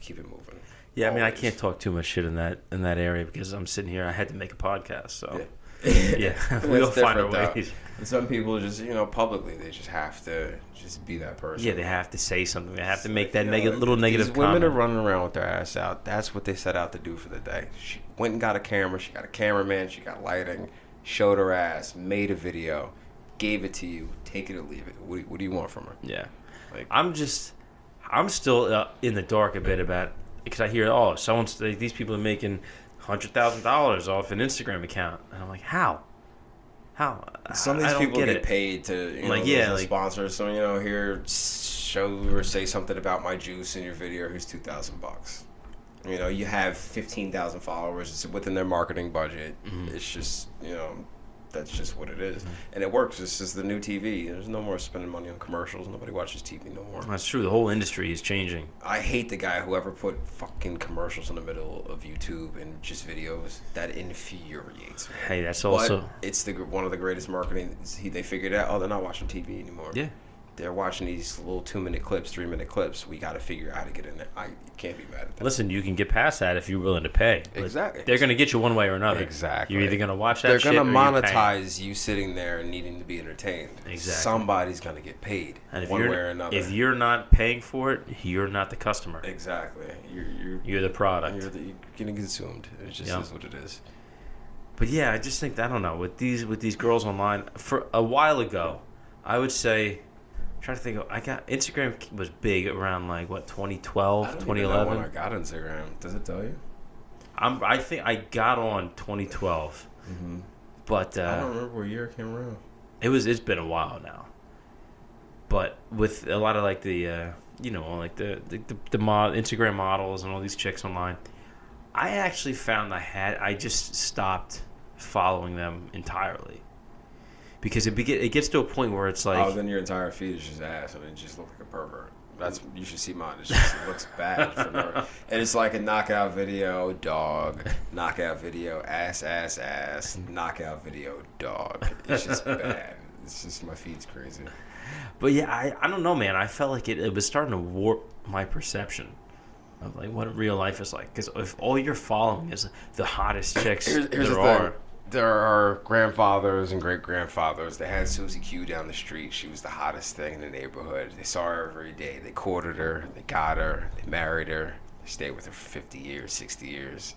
keep it moving. Yeah, I mean, I Always. can't talk too much shit in that area because I'm sitting here. I had to make a podcast, so Yeah. yeah, we'll That's find our different, though. ways. And some people just, publicly, they just have to just be that person. Yeah, they have to say something. They have to make that You know, little negative These women comment. are running around with their ass out. That's what they set out to do for the day. She went and got a camera. She got a cameraman. She got lighting. Showed her ass. Made a video. Gave it to you. Take it or leave it. What do you want from her? Yeah, Like, I'm still in the dark a bit about because I hear these people are making $100,000 off an Instagram account, and I'm like, how? some of I these don't people get get it. paid to, Like, those yeah, little like- sponsors. So, here, show or say something about my juice in your video. Here's $2,000. You have 15,000 followers. It's within their marketing budget. It's just, that's just what it is. And it works. It's just the new TV. There's no more spending money on commercials. Nobody watches TV no more. That's true. The whole industry is changing. I hate the guy who ever put fucking commercials in the middle of YouTube and just videos. That infuriates me. Hey, that's But also it's one of the greatest marketing. They figured out, they're not watching TV anymore. yeah. They're watching these little 2-minute clips, 3-minute clips. We got to figure out how to get in there. I can't be mad at that. Listen, you can get past that if you're willing to pay. But Exactly. They're going to get you one way or another. Exactly. You're either going to watch that They're shit going to or you're paying. monetize you sitting there and needing to be entertained. Exactly. Somebody's going to get paid And if one way you're, or another. if you're not paying for it, you're not the customer. Exactly. You're the product. You're getting consumed. It just Yep. is what it is. But yeah, I just think I don't know with these girls online. For a while ago, I would say, trying to think of, Instagram was big around like what 2012, I don't even 2011. know when I got Instagram. Does it tell you? I think I got on 2012, but I don't remember what year it came around. it's been a while now. But with a lot of like the like the Instagram models and all these chicks online, I actually found I just stopped following them entirely because it gets to a point where it's like Then your entire feed is just ass and it just looks like a pervert. You should see mine. It looks bad. And it's like a knockout video, dog. Knockout video, ass. Knockout video, dog. It's just bad. It's just, my feed's crazy. But yeah, I don't know, man. I felt like it was starting to warp my perception of like what real life is like. Because if all you're following is the hottest chicks Here's there the are, thing. There are grandfathers and great-grandfathers. They had Susie Q down the street. She was the hottest thing in the neighborhood. They saw her every day. They courted her. They got her. They married her. They stayed with her for 50 years, 60 years.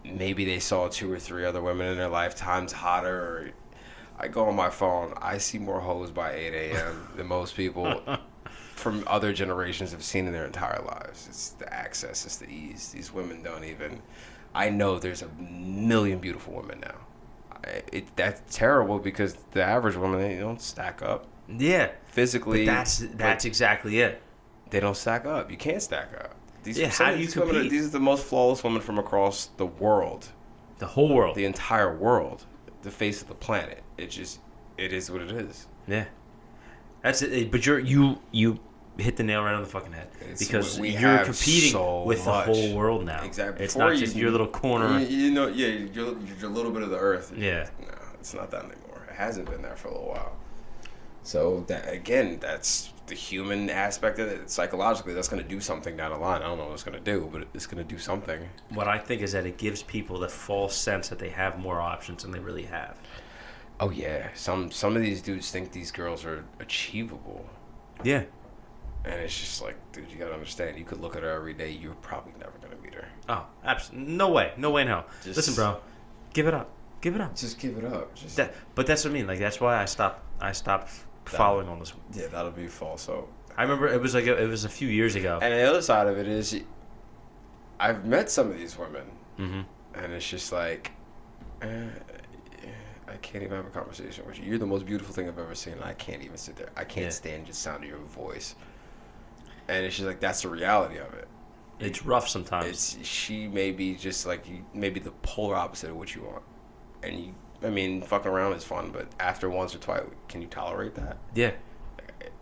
Maybe they saw 2 or 3 other women in their lifetimes hotter. Or I go on my phone. I see more hoes by 8 a.m. than most people from other generations have seen in their entire lives. It's the access. It's the ease. These women don't even... I know there's a million beautiful women now. That's terrible because the average woman, they don't stack up. yeah. Physically, But that's exactly it. they don't stack up. You can't stack up. Yeah, how do you these women compete? these are the most flawless women from across the world, The whole world. the entire world, the face of the planet. It is what it is. Yeah. That's it. But you hit the nail right on the fucking head because we you're have competing so with much. the whole world now. Exactly. It's Before not just your little corner. You're a little bit of the earth. Yeah. No, it's not that anymore. It hasn't been there for a little while. So that again, that's the human aspect of it. Psychologically, that's going to do something down the line. I don't know what it's going to do, but it's going to do something. What I think is that it gives people the false sense that they have more options than they really have. Oh yeah, some of these dudes think these girls are achievable. Yeah. And it's just like, dude, you gotta understand. You could look at her every day. You're probably never gonna meet her. Oh, absolutely. No way. No way in hell. Listen, bro. Give it up. Give it up. Just give it up. But that's what I mean. Like, that's why I stopped following on this. Yeah, that'll be false hope. I remember it was a few years ago. And the other side of it is, I've met some of these women, and it's just like, I can't even have a conversation with you. You're the most beautiful thing I've ever seen, and I can't even sit there. I can't stand the sound of your voice. And it's just like, that's the reality of it. It's rough sometimes. She may be just like you, maybe the polar opposite of what you want. And you, I mean, fucking around is fun, but after once or twice, can you tolerate that? Yeah.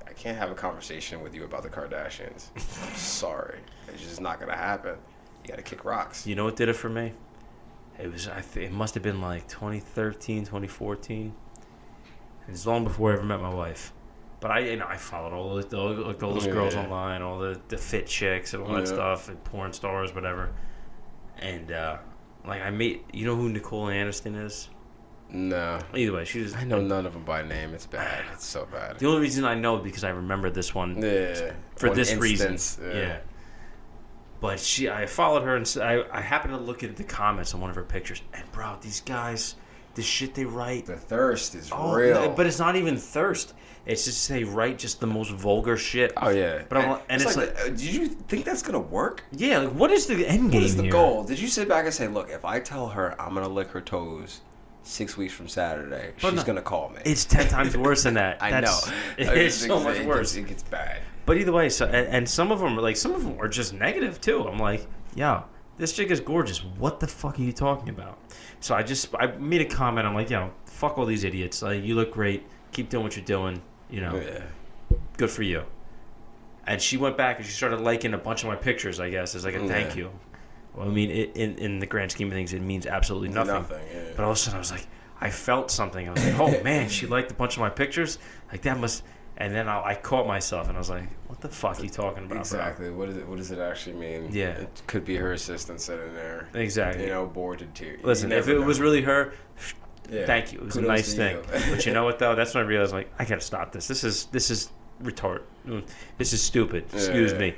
I can't have a conversation with you about the Kardashians. I'm sorry. It's just not gonna happen. You gotta kick rocks. You know what did it for me? It must have been like 2013, 2014. It's long before I ever met my wife. But I followed all those girls online, all the fit chicks and all that stuff, and porn stars, whatever. And like you know who Nicole Aniston is? No. Either way, I know none of them by name. It's bad. It's so bad. The only reason I know is because I remember this one. Yeah. For this reason. Yeah. But I followed her, and I happened to look at the comments on one of her pictures, and bro, these guys, the shit they write, the thirst is real. But it's not even thirst. It's just they write just the most vulgar shit. Oh yeah. But it's like, did you think that's gonna work? Yeah. Like, what is the end game? What is the here? goal? Did you sit back and say, look, if I tell her I'm gonna lick her toes 6 weeks from Saturday, she's gonna call me? It's 10 times worse than that. I know. It's so much worse. It gets bad. But either way, and some of them are just negative too. I'm like, yo, this chick is gorgeous. What the fuck are you talking about? So I made a comment. I'm like, yo, fuck all these idiots. Like, you look great. Keep doing what you're doing. You know, good for you. And she went back and she started liking a bunch of my pictures, I guess, as like a thank you. Well, I mean, in the grand scheme of things, it means absolutely nothing. But all of a sudden, I was like, I felt something. I was like, oh man, she liked a bunch of my pictures. Like, that must. And then I caught myself and I was like, what the fuck are you talking about? Exactly. Bro? What does it actually mean? Yeah. It could be her assistant sitting there. Exactly. You know, bored to tears. Listen, if it was really her, thank you. It was Kudos a nice to thing. you. But you know what though? That's when I realized, like, I gotta stop this. This is retard. This is stupid. Excuse me.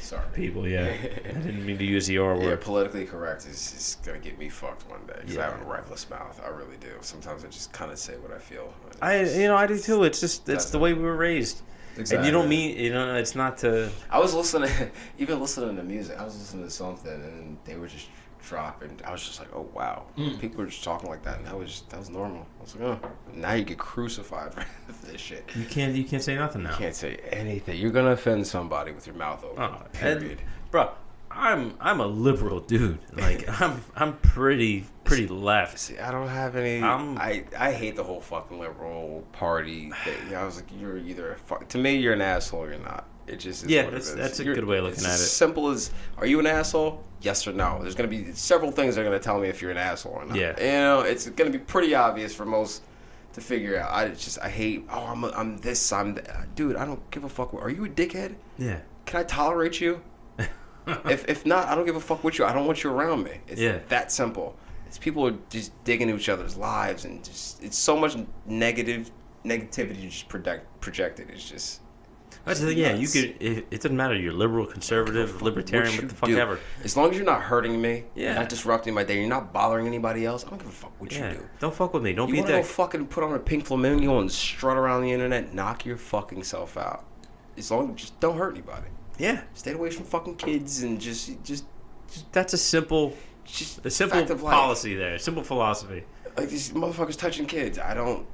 Sorry. People, I didn't mean to use the R word. Yeah, politically correct is going to get me fucked one day. Because I have a reckless mouth. I really do. Sometimes I just kind of say what I feel. I do too. It's just, that's the way we were raised. Exactly. And you don't mean, it's not to... I was listening to music. I was listening to something and they were just dropping. I was just like, oh wow. People were just talking like that and that was normal. I was like, oh, now you get crucified for this shit. You can't say nothing now. You can't say anything. You're gonna offend somebody with your mouth open. Period. Bro, I'm a liberal dude. Like, I'm pretty left. See, I don't have any. I hate the whole fucking liberal party thing. I was like, you're either to me you're an asshole or you're not. It just is that's a good way of looking at it. As simple as, are you an asshole? Yes or no. There's gonna be several things that are gonna tell me if you're an asshole or not. Yeah. You know, it's gonna be pretty obvious for most to figure out. I hate. Oh, I'm this. Dude. I don't give a fuck. Are you a dickhead? Yeah. Can I tolerate you? if not, I don't give a fuck with you. I don't want you around me. It's that simple. It's people are just digging into each other's lives and just it's so much negativity just projected. It's just. That's the thing, yeah. You could. It doesn't matter. You're liberal, conservative, libertarian, what the fuck ever. As long as you're not hurting me, not disrupting my day, you're not bothering anybody else. I don't give a fuck what you do. Don't fuck with me. Don't be a dick. You want to go fucking put on a pink flamingo and strut around the internet? Knock your fucking self out. As long as just don't hurt anybody. Yeah. Stay away from fucking kids and just. That's a simple policy there. Simple philosophy. Like these motherfuckers touching kids. I don't.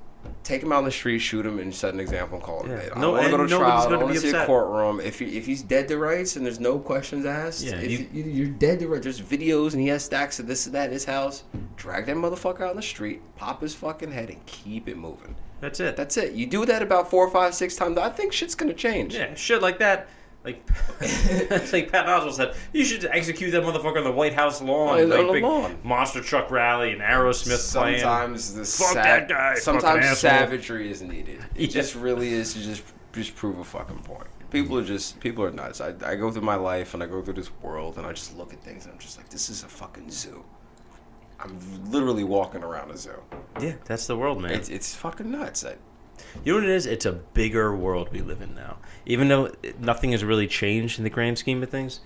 Take him out on the street, shoot him, and set an example and call it a day. I don't want to go to trial. I don't want to see a courtroom. If he's dead to rights and there's no questions asked, you're dead to rights. There's videos and he has stacks of this and that in his house. Drag that motherfucker out on the street, pop his fucking head, and keep it moving. That's it. You do that about 4, 5, 6 times. I think shit's gonna change. Yeah, shit like that. Like, it's like Pat Oswalt said, you should execute that motherfucker on the White House lawn. On Like the big lawn. monster truck rally and Aerosmith playing. Sometimes that guy, sometimes fucking savagery is needed. It Yeah. just really is to just prove a fucking point. People are nuts. I go through my life and I go through this world and I just look at things and I'm just like, this is a fucking zoo. I'm literally walking around a zoo. Yeah, that's the world, man. It's fucking nuts. You know what it is? It's a bigger world we live in now. Even though nothing has really changed in the grand scheme of things,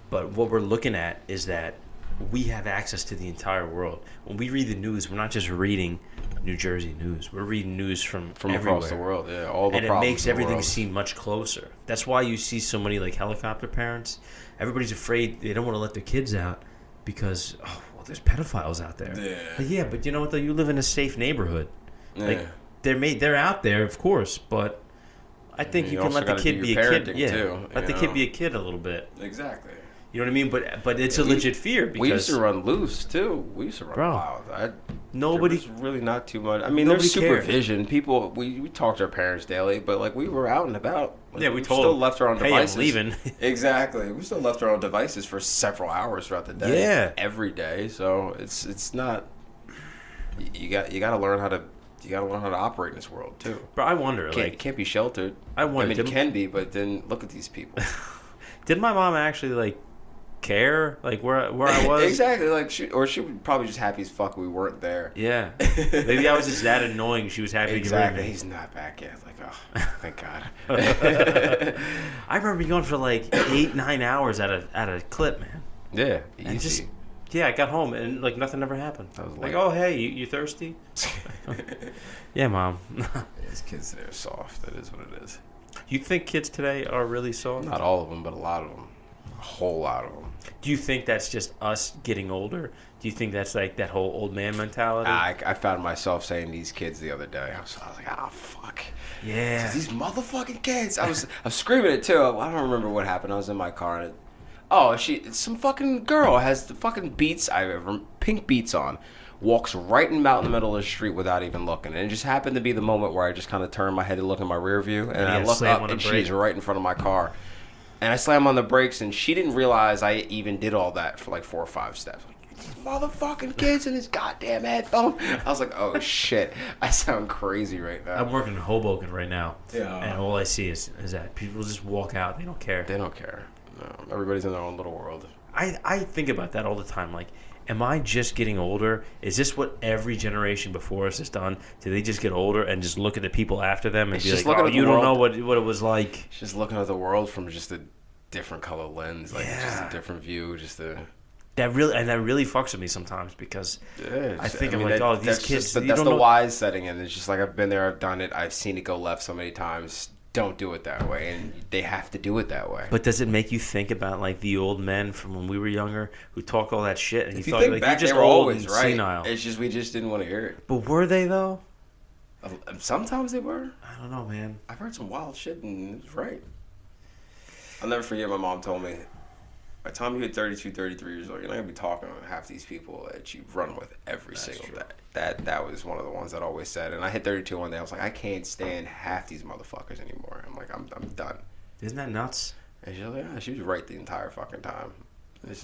but what we're looking at is that we have access to the entire world. When we read the news, we're not just reading New Jersey news. We're reading news from everywhere. Across the world. Yeah, all the and it problems makes in the everything world. seem much closer. That's why you see so many like helicopter parents. Everybody's afraid. They don't want to let their kids out because there's pedophiles out there. Yeah. But yeah, but you know what though? You live in a safe neighborhood. Yeah. Like they're out there, of course, but I think you can also let the gotta kid do be your a kid. parenting, Yeah, too, let you the know? kid be a kid a little bit. Exactly. You know what I mean? But it's a legit fear because We used to run loose too. We used to run Bro, wild. nobody- There was really not too much. I mean, Nobody there's cared. supervision. People, we talk to our parents daily, but like we were out and about. Like, Yeah, we told still them, left our own "Hey, I'm devices. leaving." Exactly. We still left our own devices for several hours throughout the day. Yeah. Every day. So it's not. You got to learn how to. You got to learn how to operate in this world too. But I wonder, You can't be sheltered. I wonder, mean, it did- can be, but then look at these people. did my mom actually like care like where I was? Exactly. Like she was probably just happy as fuck we weren't there. Yeah, maybe I was just that annoying. She was happy Exactly. to get He's not back yet. Like, oh, thank God. rid of me. I remember being gone for like 8-9 hours at a clip, man. Yeah. And Easy. just I got home and like nothing ever happened. I was Like, like- oh hey, you thirsty? Yeah, mom. These kids today are soft. That is what it is. You think kids today are really soft? Not all of them, but a lot of them. A whole lot of them. Do you think that's just us getting older? Do you think that's like that whole old man mentality? I found myself saying these kids the other day. I was like, oh, fuck. Yeah. These motherfucking kids. I was screaming it too. I don't remember what happened. I was in my car and some fucking girl has the fucking Beats, pink Beats on, walks right out in the middle of the street without even looking. And it just happened to be the moment where I just kind of turned my head to look in my rear view, and I look slam up on the and brake. she's right in front of my car. And I slam on the brakes, and she didn't realize I even did all that for like 4 or 5 steps. Like, these motherfucking kids in his goddamn headphone. I was like, oh shit, I sound crazy right now. I'm working in Hoboken right now, Yeah. and all I see is that people just walk out. They don't care. They don't care. No, everybody's in their own little world. I think about that all the time. Like, am I just getting older? Is this what every generation before us has done? Do they just get older and just look at the people after them and It's be just like, looking oh, at the you don't world. know what it was like? It's just looking at the world from just a different color lens, like it's just Yeah. a different view, just a. That really fucks with me sometimes because I think I'm like, oh, these that's kids. Just, you that's don't the know. wise setting in. It's just like I've been there, I've done it, I've seen it go left so many times. Don't do it that way, and they have to do it that way. But does it make you think about like the old men from when we were younger who talk all that shit? And if you you thought think like, back, you're just they were old always and right. senile. It's just we just didn't want to hear it. But were they though? Sometimes they were. I don't know, man. I've heard some wild shit, and it was right. I'll never forget. My mom told me, by the time you hit 32, 33 years old, you're not gonna be talking to half these people that you run with every single day. That was one of the ones that I always said. And I hit 32 one day. I was like, I can't stand half these motherfuckers anymore. I'm like, I'm done. Isn't that nuts? And she was like, yeah, she was right the entire fucking time.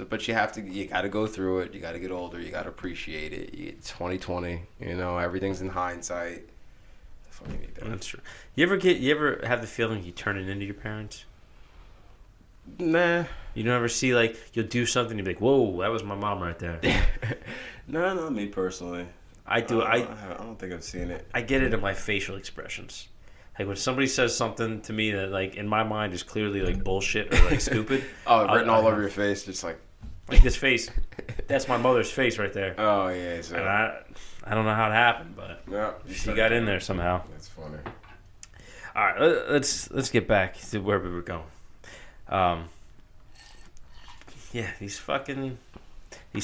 But you got to go through it. You got to get older. You got to appreciate it. It's 2020. You know, everything's in hindsight. That's what you need to do. That's true. You ever have the feeling you turn it into your parents? Nah. You don't ever see like you'll do something you'll be like, whoa, that was my mom right there. No, not me personally. I do. I don't think I've seen it. I get it in my facial expressions. Like when somebody says something to me that like in my mind is clearly like bullshit or like stupid. Oh, written all over your face, just like this face. That's my mother's face right there. Oh yeah. So And I don't know how it happened, but yeah, she got in there somehow. That's funny. All right, let's get back to where we were going. Yeah, these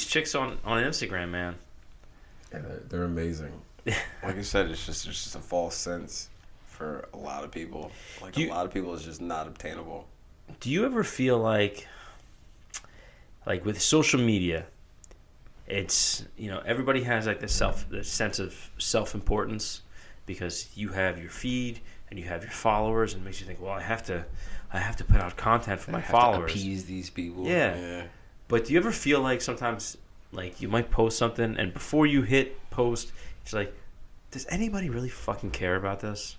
chicks on Instagram, man. Yeah, they're amazing. Like I said, it's just a false sense for a lot of people. Like a lot of people, it's just not obtainable. Do you ever feel like with social media, it's everybody has like the sense of self-importance because you have your feed and you have your followers, and it makes you think, well, I have to put out content for my followers. To appease these people. Yeah. But do you ever feel like sometimes, like, you might post something, and before you hit post, it's like, does anybody really fucking care about this?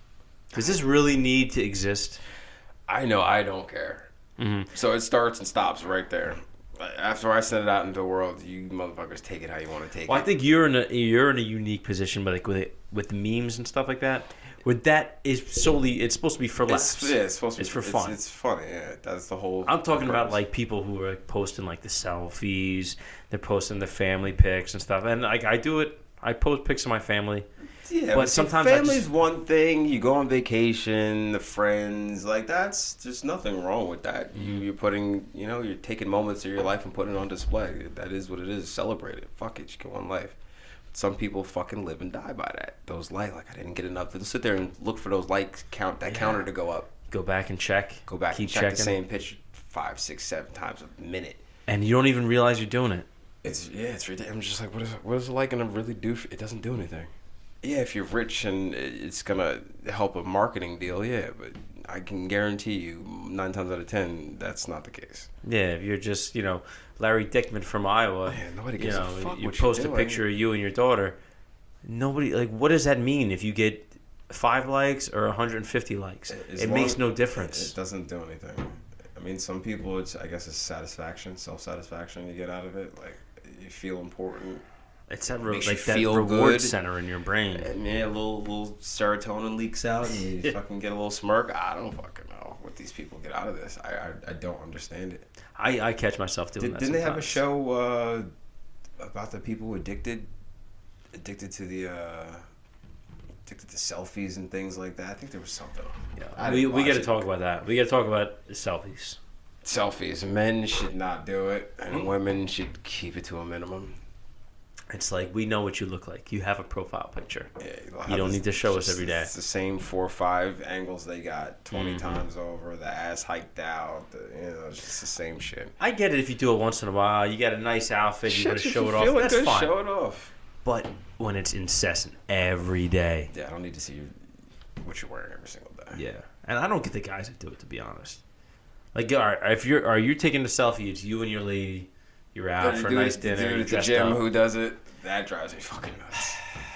Does this really need to exist? I know I don't care. Mm-hmm. So it starts and stops right there. After I send it out into the world, you motherfuckers take it how you want to take it. Well, I think you're in a unique position, but like with memes and stuff like that, where that is solely, it's supposed to be for laughs. It's supposed to be it's for fun. It's funny. Yeah, that's the whole. I'm talking about like people who are posting like the selfies. They're posting the family pics and stuff, and like I do it. I post pics of my family. Yeah, but sometimes family's one thing. You go on vacation, the friends, like that's just nothing wrong with that. You're putting, you're taking moments of your life and putting it on display. That is what it is. Celebrate it. Fuck it. You go on life. Some people fucking live and die by that. Those like I didn't get enough. They'll sit there and look for those likes counter to go up. Go back and check. Keep checking the same picture 5, 6, 7 times a minute. And you don't even realize you're doing it. It's ridiculous. I'm just like, what is it like gonna really do? It doesn't do anything. Yeah, if you're rich and it's gonna help a marketing deal, yeah, but I can guarantee you 9 times out of 10 that's not the case. Yeah, if you're just Larry Dickman from Iowa, nobody gives a fuck. You post a picture of you and your daughter. Nobody what does that mean if you get 5 likes or 150 likes? It makes no difference. It doesn't do anything. I mean, some people, it's satisfaction, self-satisfaction you get out of it. Like you feel important. It's that reward good center in your brain. And a little serotonin leaks out and you fucking get a little smirk. I don't fucking know what these people get out of this. I don't understand it. I catch myself doing that Didn't sometimes. They have a show about the people addicted to the addicted to selfies and things like that? I think there was something. Yeah, we got to talk about that. We got to talk about the selfies. Selfies. Men should not do it, and women should keep it to a minimum. It's like, we know what you look like. You have a profile picture. Yeah, you don't need to show us every day. It's the same 4 or 5 angles they got 20 times over. The ass hiked out. It's just the same shit. I get it if you do it once in a while. You got a nice outfit. You got to show it off. That's fine. Show it off. But when it's incessant every day. Yeah, I don't need to see what you're wearing every single day. Yeah. And I don't get the guys that do it, to be honest. Like, are you taking the selfie, it's you and your lady. You're out for a nice dinner. Dude at the gym who does it, that drives me fucking nuts.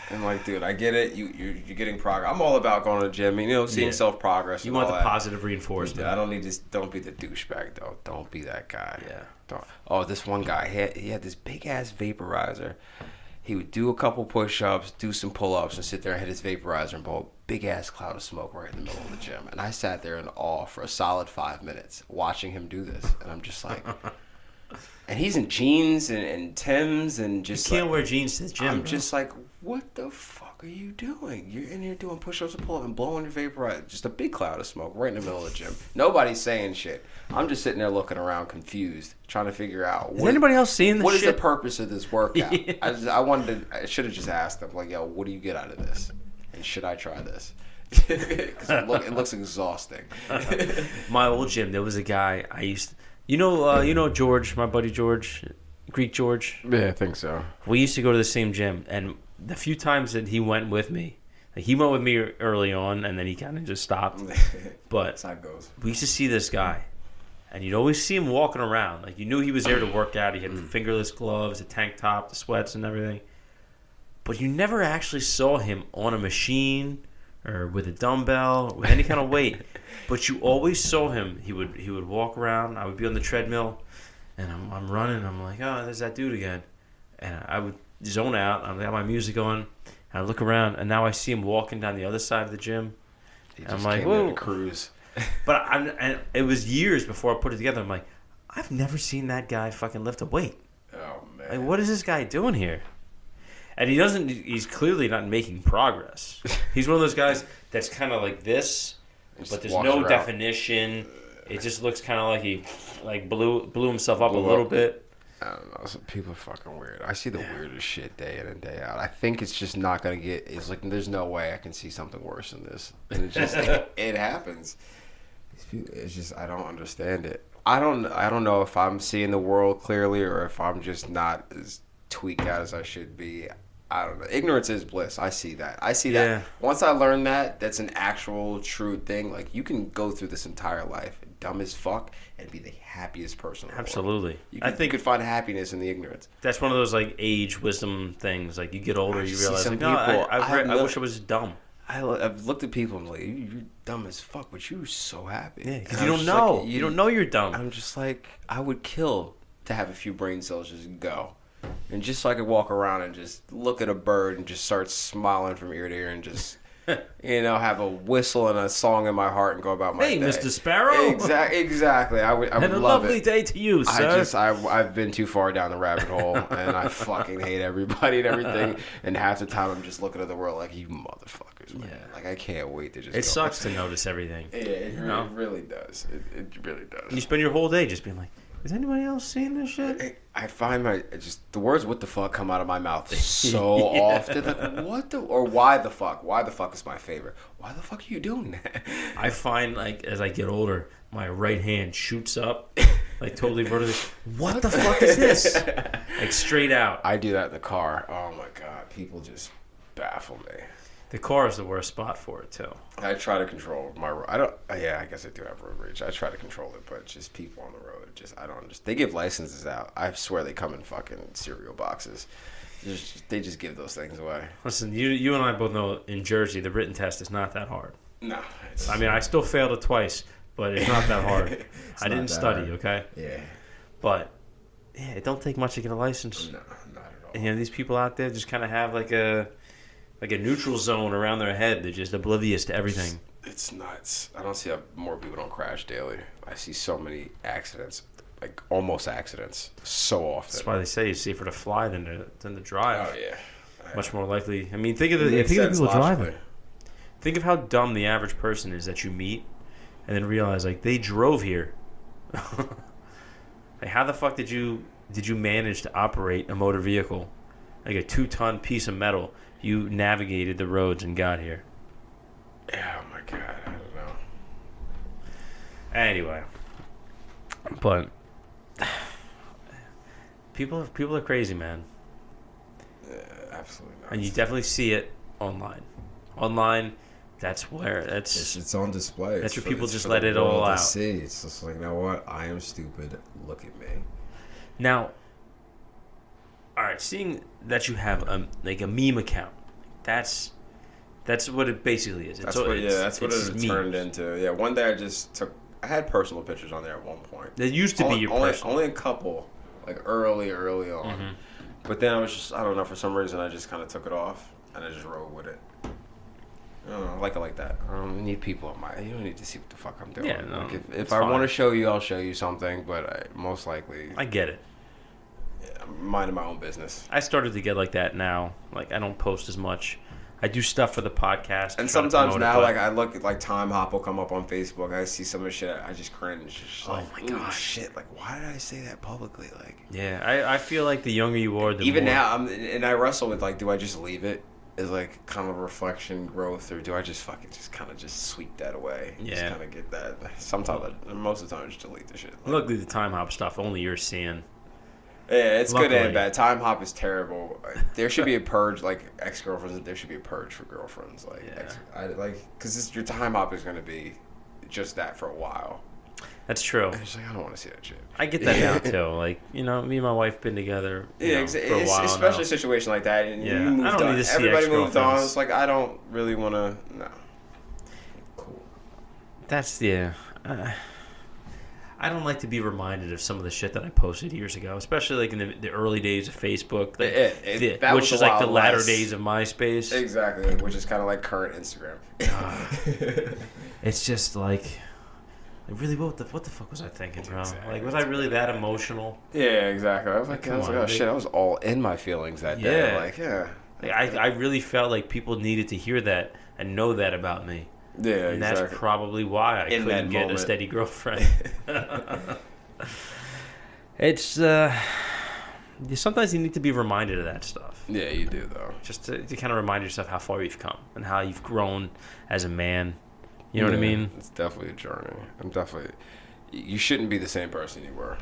And like, dude, I get it. You're getting progress. I'm all about going to the gym. Seeing self progress. You want the positive reinforcement. I don't need this. Don't be the douchebag though. Don't be that guy. Yeah. This one guy he had this big ass vaporizer. He would do a couple push ups, do some pull ups, and sit there and hit his vaporizer and blow a big ass cloud of smoke right in the middle of the gym. And I sat there in awe for a solid 5 minutes watching him do this, and I'm just like. And he's in jeans and Timbs and just you can't wear jeans to the gym. I'm just like, what the fuck are you doing? You're in here doing push-ups and pull-ups and blowing your vaporizer. Just a big cloud of smoke right in the middle of the gym. Nobody's saying shit. I'm just sitting there looking around confused, trying to figure out. Is anybody else seeing this What shit? is the purpose of this workout? Yeah. I should have just asked them, like, yo, what do you get out of this? And should I try this? Because it looks exhausting. My old gym, there was a guy I used to... You know George, my buddy George, Greek George? Yeah, I think so. We used to go to the same gym, and the few times that he went with me, like he went with me early on, and then he kind of just stopped. But that's how it goes. We used to see this guy, and you'd always see him walking around. Like you knew he was there to work out. He had fingerless gloves, a tank top, the sweats, and everything. But you never actually saw him on a machine or with a dumbbell, or with any kind of weight. But you always saw him. He would walk around. I would be on the treadmill, and I'm running. I'm like, oh, there's that dude again. And I would zone out. I got my music on, and I look around, and now I see him walking down the other side of the gym. I'm like, whoa, cruise. But and it was years before I put it together. I'm like, I've never seen that guy fucking lift a weight. Oh man! Like, what is this guy doing here? And he's clearly not making progress. He's one of those guys that's kind of like this, but there's no definition. It just looks kind of like he blew himself up a little bit. I don't know. Some people are fucking weird. I see the weirdest shit day in and day out. I think it's just not gonna get. It's like there's no way I can see something worse than this. And it just it happens. It's just I don't understand it. I don't know if I'm seeing the world clearly or if I'm just not as tweaked out as I should be. I don't know. Ignorance is bliss. I see that. Yeah. That. Once I learned that, that's an actual true thing. Like, you can go through this entire life dumb as fuck and be the happiest person in the world. Absolutely. I think you could find happiness in the ignorance. That's one of those like age wisdom things. Like you get older, you realize some like, no, people- I wish I was dumb. I've looked at people and I'm like, you're dumb as fuck, but you're so happy. Yeah, because And you I'm don't just know. like, You don't know you're dumb. I'm just like, I would kill to have a few brain cells just go. And just so I could walk around and just look at a bird and just start smiling from ear to ear and just, have a whistle and a song in my heart and go about my Hey, day. Mr. Sparrow. Exactly. I would Had a love lovely it. day to you, sir. I've been too far down the rabbit hole and I fucking hate everybody and everything. And half the time I'm just looking at the world like, you motherfuckers, man. Yeah. Like, I can't wait to just It go. sucks to notice everything. Yeah, it really does. It really does. You spend your whole day just being like, is anybody else seeing this shit? I find the words "what the fuck" come out of my mouth so often. Like, what the, or why the fuck? Why the fuck is my favorite? Why the fuck are you doing that? I find like as I get older, my right hand shoots up, like totally vertically. What the fuck is this? Like straight out. I do that in the car. Oh my god, people just baffle me. The car is the worst spot for it too. I try to control my. I guess I do have road rage. I try to control it, but just people on the road. I don't understand. They give licenses out. I swear they come in fucking cereal boxes. They just give those things away. Listen, you and I both know in Jersey the written test is not that hard. No. I mean, I still failed it twice, but it's not that hard. I didn't study, okay? Yeah. But yeah, it don't take much to get a license. No, not at all. And these people out there just kind of have like a neutral zone around their head. They're just oblivious to everything. It's nuts. I don't see how more people don't crash daily. I see so many accidents, like almost accidents, so often. That's why they say it's safer to fly than to drive. Oh yeah. Much more likely. I mean, think of the Makes people sense driving. logically. Think of how dumb the average person is that you meet, and then realize like they drove here. Like, how the fuck did you manage to operate a motor vehicle, like a 2-ton piece of metal? You navigated the roads and got here. Yeah, oh my god, I don't know. Anyway, but people are crazy, man, Yeah, absolutely not. and you definitely see it online. Online, that's where It's on display. That's It's where people it's just for let the it all world to out. See. It's just like, you know what? I am stupid. Look at me. Now. All right, seeing that you have a meme account, that's what it basically is. That's what it it's has turned into. Yeah, one day I had personal pictures on there at one point. It used to be your personal. Only a couple, like early on. Mm-hmm. But then I don't know, for some reason I just kind of took it off and I just rode with it. I don't know, I like it like that. I don't need people on you don't need to see what the fuck I'm doing. Yeah, no, like if it's I fine. want to show you, I'll show you something, but most likely I get it. I'm minding my own business. I started to get like that now. Like I don't post as much. I do stuff for the podcast. And try to sometimes promote now, it, like I look at like Time Hop will come up on Facebook. I see some of the shit, I just cringe. Just Oh like, my ooh, God. shit! Like, why did I say that publicly? Like, yeah, I feel like the younger you are, the even more, now, and I wrestle with like, do I just leave it as like kind of reflection, growth, or do I just fucking just kind of just sweep that away? Yeah. Just kind of get that. Sometimes, most of the time, I just delete the shit. Like, Luckily, the time hop stuff only you're seeing. yeah, it's good luckily. and bad. Time Hop is terrible. There should be a purge, like ex-girlfriends. There should be a purge for girlfriends. Like, Yeah. because your Time Hop is going to be just that for a while. That's true. And it's like, I don't want to see that shit. I get that now too. Like me and my wife been together for a while especially now. a situation like that. And Yeah, you moved I don't on. need to see Everybody moved on. ex-girlfriends. It's like, I don't really want to. No. Cool. That's I don't like to be reminded of some of the shit that I posted years ago, especially like in the early days of Facebook, like, that which was is a like the Wild latter West. days of MySpace. Exactly, which is kind of like current Instagram. It's just like really, what the fuck was I thinking, bro? Exactly. Like, was I really that emotional? Yeah, exactly. I was like, Come on, oh dude. shit, I was all in my feelings that day. Yeah. Like, yeah. Like, I really felt like people needed to hear that and know that about me. Yeah, And exactly. that's probably why I In that couldn't get a moment. steady girlfriend. It's sometimes you need to be reminded of that stuff, Yeah, you do though. just to kind of remind yourself how far you've come and how you've grown as a man. You know what I Yeah, mean? It's definitely a journey. You shouldn't be the same person you were.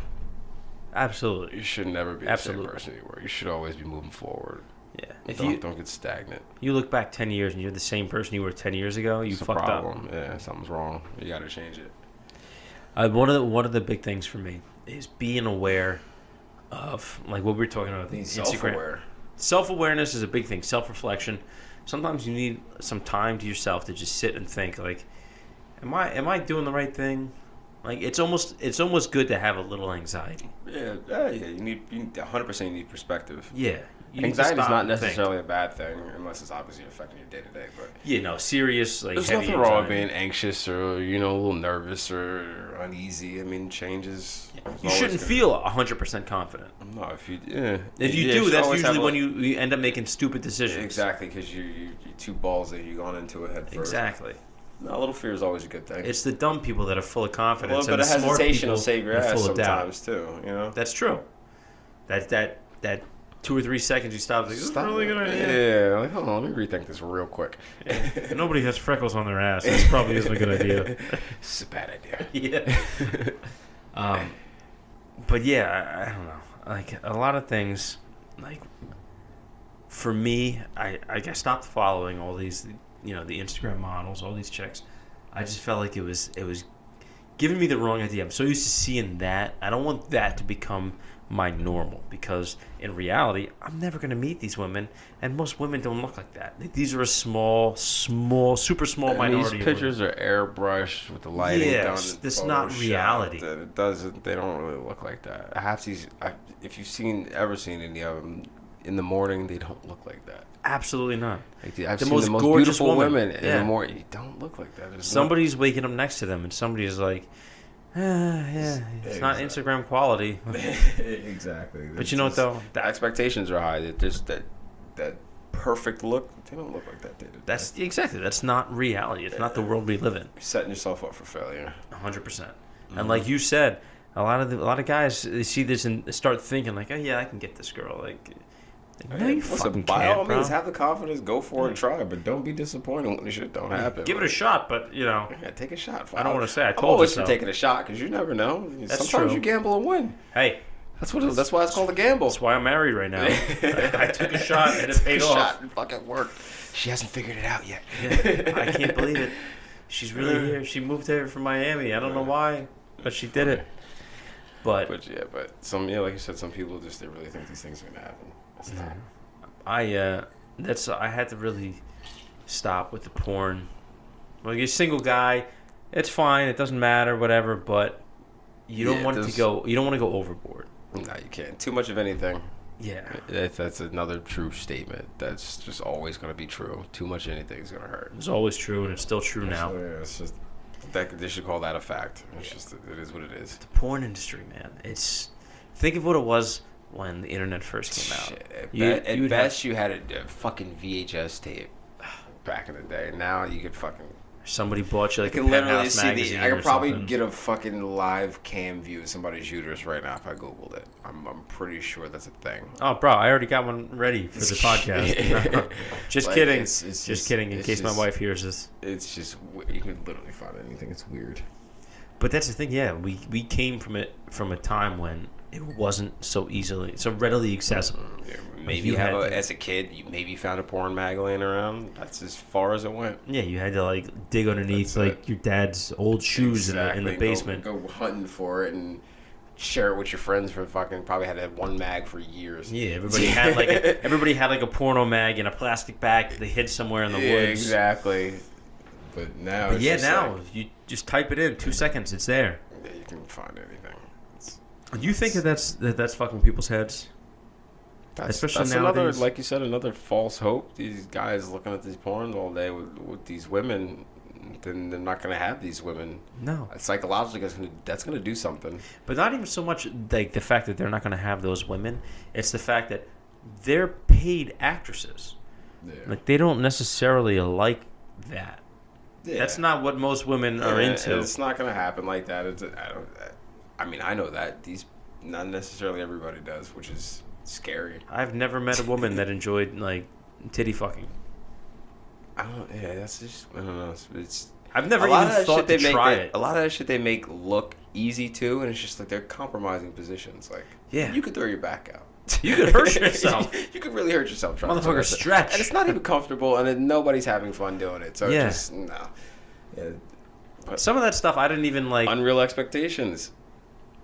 Absolutely. You should never be the Absolutely. same person you were. You should always be moving forward. Yeah. If Don't get stagnant. you look back 10 years and you're the same person you were 10 years ago, you It's a fucked problem. up. Yeah, something's wrong. You got to change it. One of the big things for me is being aware of, like what we were talking about, Being Instagram. self-aware. Self-awareness is a big thing. Self-reflection. Sometimes you need some time to yourself to just sit and think, like, am I doing the right thing? Like, it's almost good to have a little anxiety. Yeah. You need 100%. You need perspective. Yeah. Anxiety is not necessarily a bad thing unless it's obviously affecting your day to day. But Serious, like, there's heavy nothing wrong with anxiety. being anxious or a little nervous or uneasy. I mean, changes. You shouldn't feel 100% confident. No, if you do, that's usually when you end up making stupid decisions. Exactly, because you're too ballsy. You've gone into it head first. Exactly. No, a little fear is always a good thing. It's the dumb people that are full of A confidence. little bit of and the smart hesitation people will save your that are ass full of doubt. sometimes too. That's true. That 2 or 3 seconds you stop. Like, this is a really good idea. Yeah, like hold on, let me rethink this real quick. Nobody has freckles on their ass. This probably isn't a good idea. It's a bad idea. Yeah. But yeah, I don't know. Like a lot of things, like for me, I stopped following all these, the Instagram models, all these chicks. I just felt like it was giving me the wrong idea. I'm so used to seeing that. I don't want that to become my normal, because in reality, I'm never going to meet these women, and most women don't look like that. These are a small, super small minority. These pictures are airbrushed with the lighting done. Yes, that's not reality. It doesn't. They don't really look like that. If you've ever seen any of them in the morning, they don't look like that. Absolutely not. Like I've The seen most the most gorgeous beautiful woman. women in the morning. You don't look like that. Somebody's waking up next to them, and somebody's like, it's not Instagram quality. Exactly. But you know what, though? The expectations are high. There's that perfect look. They don't look like that. That's not reality. It's not the world we live in. You're setting yourself up for failure. 100%. And like you said, a lot of guys, they see this and start thinking like, oh yeah, I can get this girl. Like, no, you fucking by can't, all bro. means, have the confidence, go for it, and try, but don't be disappointed when the shit don't happen. Give it a shot, but Yeah, take a shot. I don't want to say I I'm told you always so. for taking a shot because you never know. That's Sometimes true. you gamble and win. Hey, That's why it's called a gamble. that's why I'm married right now. I took a shot and it paid off. Shot and fucking worked. She hasn't figured it out yet. Yeah, I can't believe it. She's really here. She moved here from Miami. I don't know why, but she did it. But some like you said, some people they really think these things are gonna happen. That's not. I had to really stop with the porn. Like, you're a single guy, it's fine. It doesn't matter, whatever. But you don't want to go. You don't want to go overboard. No, you can't. Too much of anything. Yeah. That's another true statement. That's just always going to be true. Too much of anything is going to hurt. It's always true, and it's still true now. So, yeah, it's just they should call that a fact. It's just it is what it is. The porn industry, man. Think of what it was when the internet first came out. Shit, at best, you had a fucking VHS tape back in the day. Now you could fucking. Somebody bought you like I a can literally Penthouse see magazine. I or could probably something. get a fucking live cam view of somebody's uterus right now if I googled it. I'm pretty sure that's a thing. Oh, bro, I already got one ready for the podcast. Just Like, kidding. it's Just kidding. In case my wife hears this. It's just you can literally find anything. It's weird. But that's the thing. Yeah, we came from a time when it wasn't so readily accessible. Yeah, Like, maybe had as a kid, you maybe found a porn mag laying around. That's as far as it went. Yeah, you had to like dig underneath That's your dad's old shoes in the basement. Go hunting for it and share it with your friends for fucking. Probably had that one mag for years. Yeah, everybody had like a porno mag in a plastic bag that they hid somewhere in the Yeah, woods. exactly. But now, it's just now like, you just type it in 2 seconds, it's there. yeah, you can find anything. Do you think that's fucking people's heads? Especially that's another, nowadays. like you said, another false hope. These guys looking at these porn all day with these women, then they're not going to have these women. No. Psychologically, that's going to do something. But not even so much like the fact that they're not going to have those women. It's the fact that they're paid actresses. Yeah. Like, they don't necessarily like that. Yeah. That's not what most women are into. It's not going to happen like that. I know that. Not necessarily everybody does, which is scary. I've never met a woman that enjoyed like titty fucking. I don't know. It's I've never even thought to try it. A lot of that shit they make look easy too, and it's just like they're compromising positions. Like, Yeah. you could throw your back out. You could hurt yourself. You could really hurt yourself trying to Motherfucker, stretch. And it's not even comfortable, and then nobody's having fun doing it. So just, no. Yeah. Some of that stuff I didn't even like. Unreal expectations.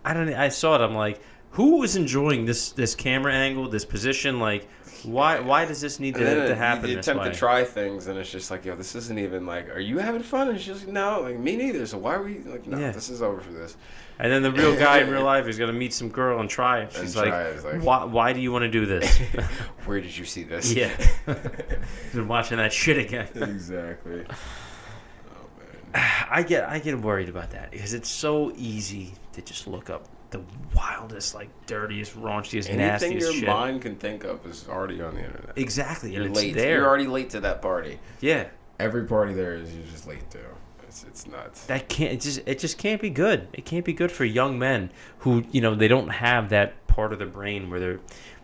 I saw it. I'm like, who was enjoying this camera angle, this position? Like, why does this need to happen? You attempt to try things, and it's just like, yo, this isn't even like, are you having fun? And it's just no, like me neither. So why are we like, no, this is over for this. And then the real guy in real life is gonna meet some girl and try it. She's like, why do you want to do this? Where did you see this? Yeah, been watching that shit again. Exactly. I get worried about that because it's so easy to just look up the wildest, like dirtiest, raunchiest, nastiest shit. Anything your mind can think of is already on the internet. Exactly, You're and late. It's there. You're already late to that party. Yeah, every party there is you're just late to. It's nuts. That can't. It just can't be good. It can't be good for young men who they don't have that part of their brain where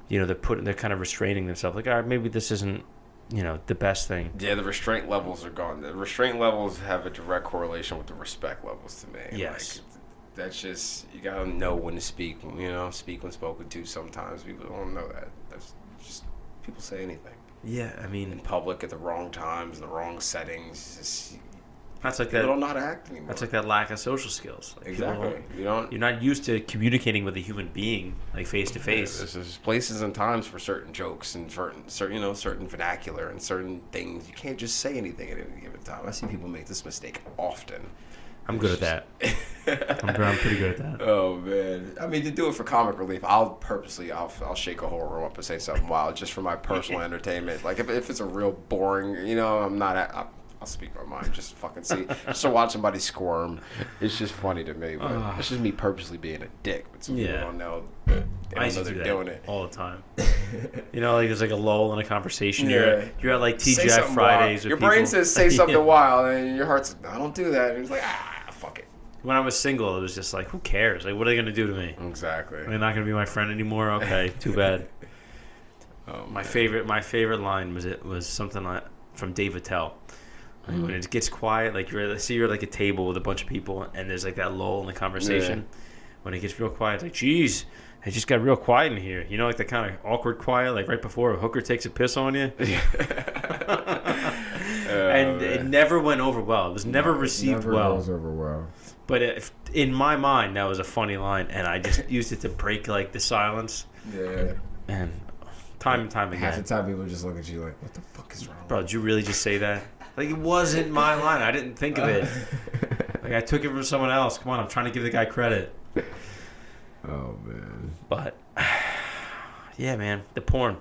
they're kind of restraining themselves. Like, all right, maybe this isn't the best thing. Yeah, the restraint levels are gone. The restraint levels have a direct correlation with the respect levels to me. Yes. Like, that's just, you gotta know when to speak. Speak when spoken to. Sometimes people don't know that. That's just, people say anything. Yeah, I mean, in public at the wrong times, in the wrong settings. Just, that's like people that. Don't know how to act anymore. That's like that lack of social skills. Like exactly. You're not used to communicating with a human being like face to face. There's places and times for certain jokes and certain vernacular and certain things. You can't just say anything at any given time. I see people make this mistake often. I'm good at that. I'm pretty good at that. Oh man, I mean, to do it for comic relief, I'll shake a whole room up and say something wild just for my personal entertainment. Like if it's a real boring, I'll speak my mind. Just fucking see. Just to watch somebody squirm. It's just funny to me. But it's just me purposely being a dick. But some people don't know. They don't know they're doing it all the time. Like there's like a lull in a conversation. Yeah. You're at like TGI Fridays. Your brain says say something wild, and your heart's like, no, don't do that. And it's like, fuck it. When I was single, it was just like, who cares? Like, what are they gonna do to me? Exactly. Are they not gonna be my friend anymore? Okay, too bad. My favorite line was something like from Dave Attell. Like when it gets quiet, like you're like a table with a bunch of people, and there's like that lull in the conversation. Yeah. When it gets real quiet, it's like, geez, it just got real quiet in here. Like the kind of awkward quiet, like right before a hooker takes a piss on you. And it never went over well. It was never received well. It was over well. But in my mind, that was a funny line, and I just used it to break like the silence. Yeah. And time and time again. Half the time, people just look at you like, "What the fuck is wrong?" Bro, did you really just say that? Like, it wasn't my line. I didn't think of it. Like, I took it from someone else. Come on, I'm trying to give the guy credit. Oh, man. But, yeah, man, the porn.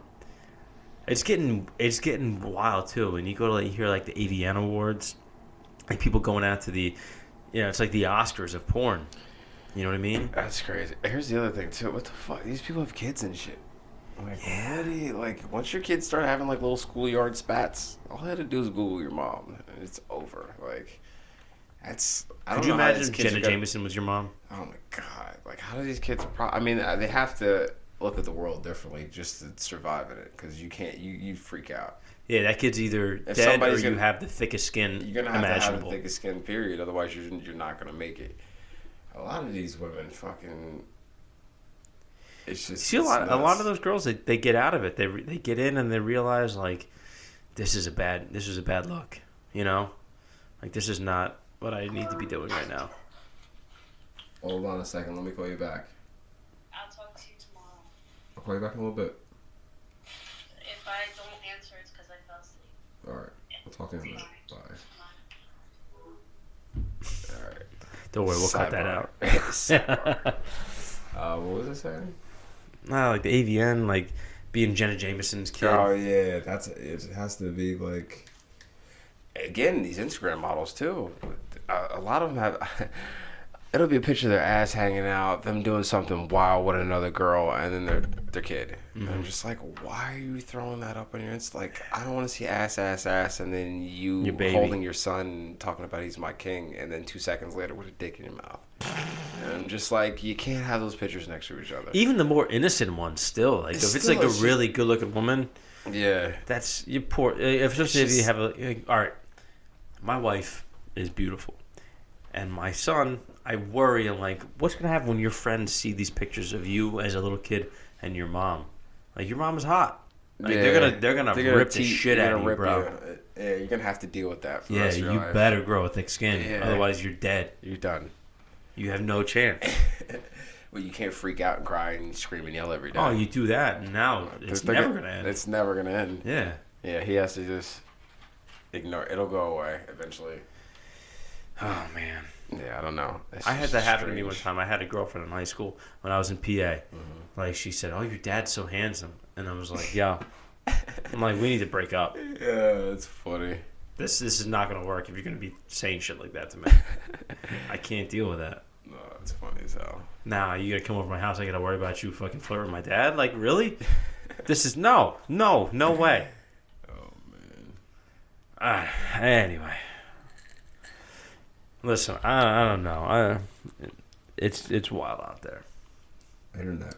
It's getting wild, too. And you go to, you hear, like, the AVN Awards. Like, people going out to the, it's like the Oscars of porn. You know what I mean? That's crazy. Here's the other thing, too. What the fuck? These people have kids and shit. Like, once your kids start having like little schoolyard spats, all they had to do is Google your mom, and it's over. Like, Could you imagine if Jenna Jameson was your mom? Oh my god! Like, how do these kids? They have to look at the world differently just to survive in it, because you can't. You freak out. Yeah, that kid's either dead or you have the thickest skin you're gonna imaginable. have the thickest skin. Period. Otherwise, you're not gonna make it. A lot of these women fucking. It's just a lot of those girls they get out of it. They get in and they realize like this is a bad look. Like this is not what I need to be doing right now. Hold on a second. Let me call you back. I'll talk to you tomorrow. I'll call you back in a little bit. If I don't answer, it's because I fell asleep. All right. We'll talk in a minute. Bye. All right. Don't worry, we'll cut that out. What was I saying? No, like the AVN, like being Jenna Jameson's kid. Oh yeah, it has to be like. Again, these Instagram models too. A lot of them have. It'll be a picture of their ass hanging out, them doing something wild with another girl, and then their kid. Mm-hmm. And I'm just like, why are you throwing that up on your? It's like I don't want to see ass, and then you holding your son, talking about he's my king, and then 2 seconds later with a dick in your mouth. And I'm just like, you can't have those pictures next to each other. Even the more innocent ones, still like if it's like a really good-looking woman, yeah, that's you poor. Especially if you have all right. My wife is beautiful, and my son. I worry, I'm like, what's going to happen when your friends see these pictures of you as a little kid and your mom? Like, your mom is hot. Like, Yeah. they're gonna rip the shit out of you, bro. Yeah, you're gonna have to deal with that for the Yeah, rest of your you life. better grow a thick skin. Yeah. Otherwise, you're dead. You're done. You have no chance. Well, you can't freak out and cry and scream and yell every day. Oh, you do that, and now it's never gonna end. It's never gonna end. Yeah. Yeah, he has to just ignore. It'll go away eventually. Oh man. Yeah, I don't know. It's I had just that happen to me one strange. time. I had a girlfriend in high school when I was in PA. Mm-hmm. Like, she said, "Oh, your dad's so handsome," and I was like, "Yeah." I'm like, "We need to break up. Yeah, that's funny. This is not gonna work if you're gonna be saying shit like that to me. I can't deal with that." No, it's funny as hell. Nah, you gotta come over to my house. I gotta worry about you fucking flirting with my dad. Like, really? This is no way. Oh man. Anyway, listen, I don't know. It's wild out there. Internet.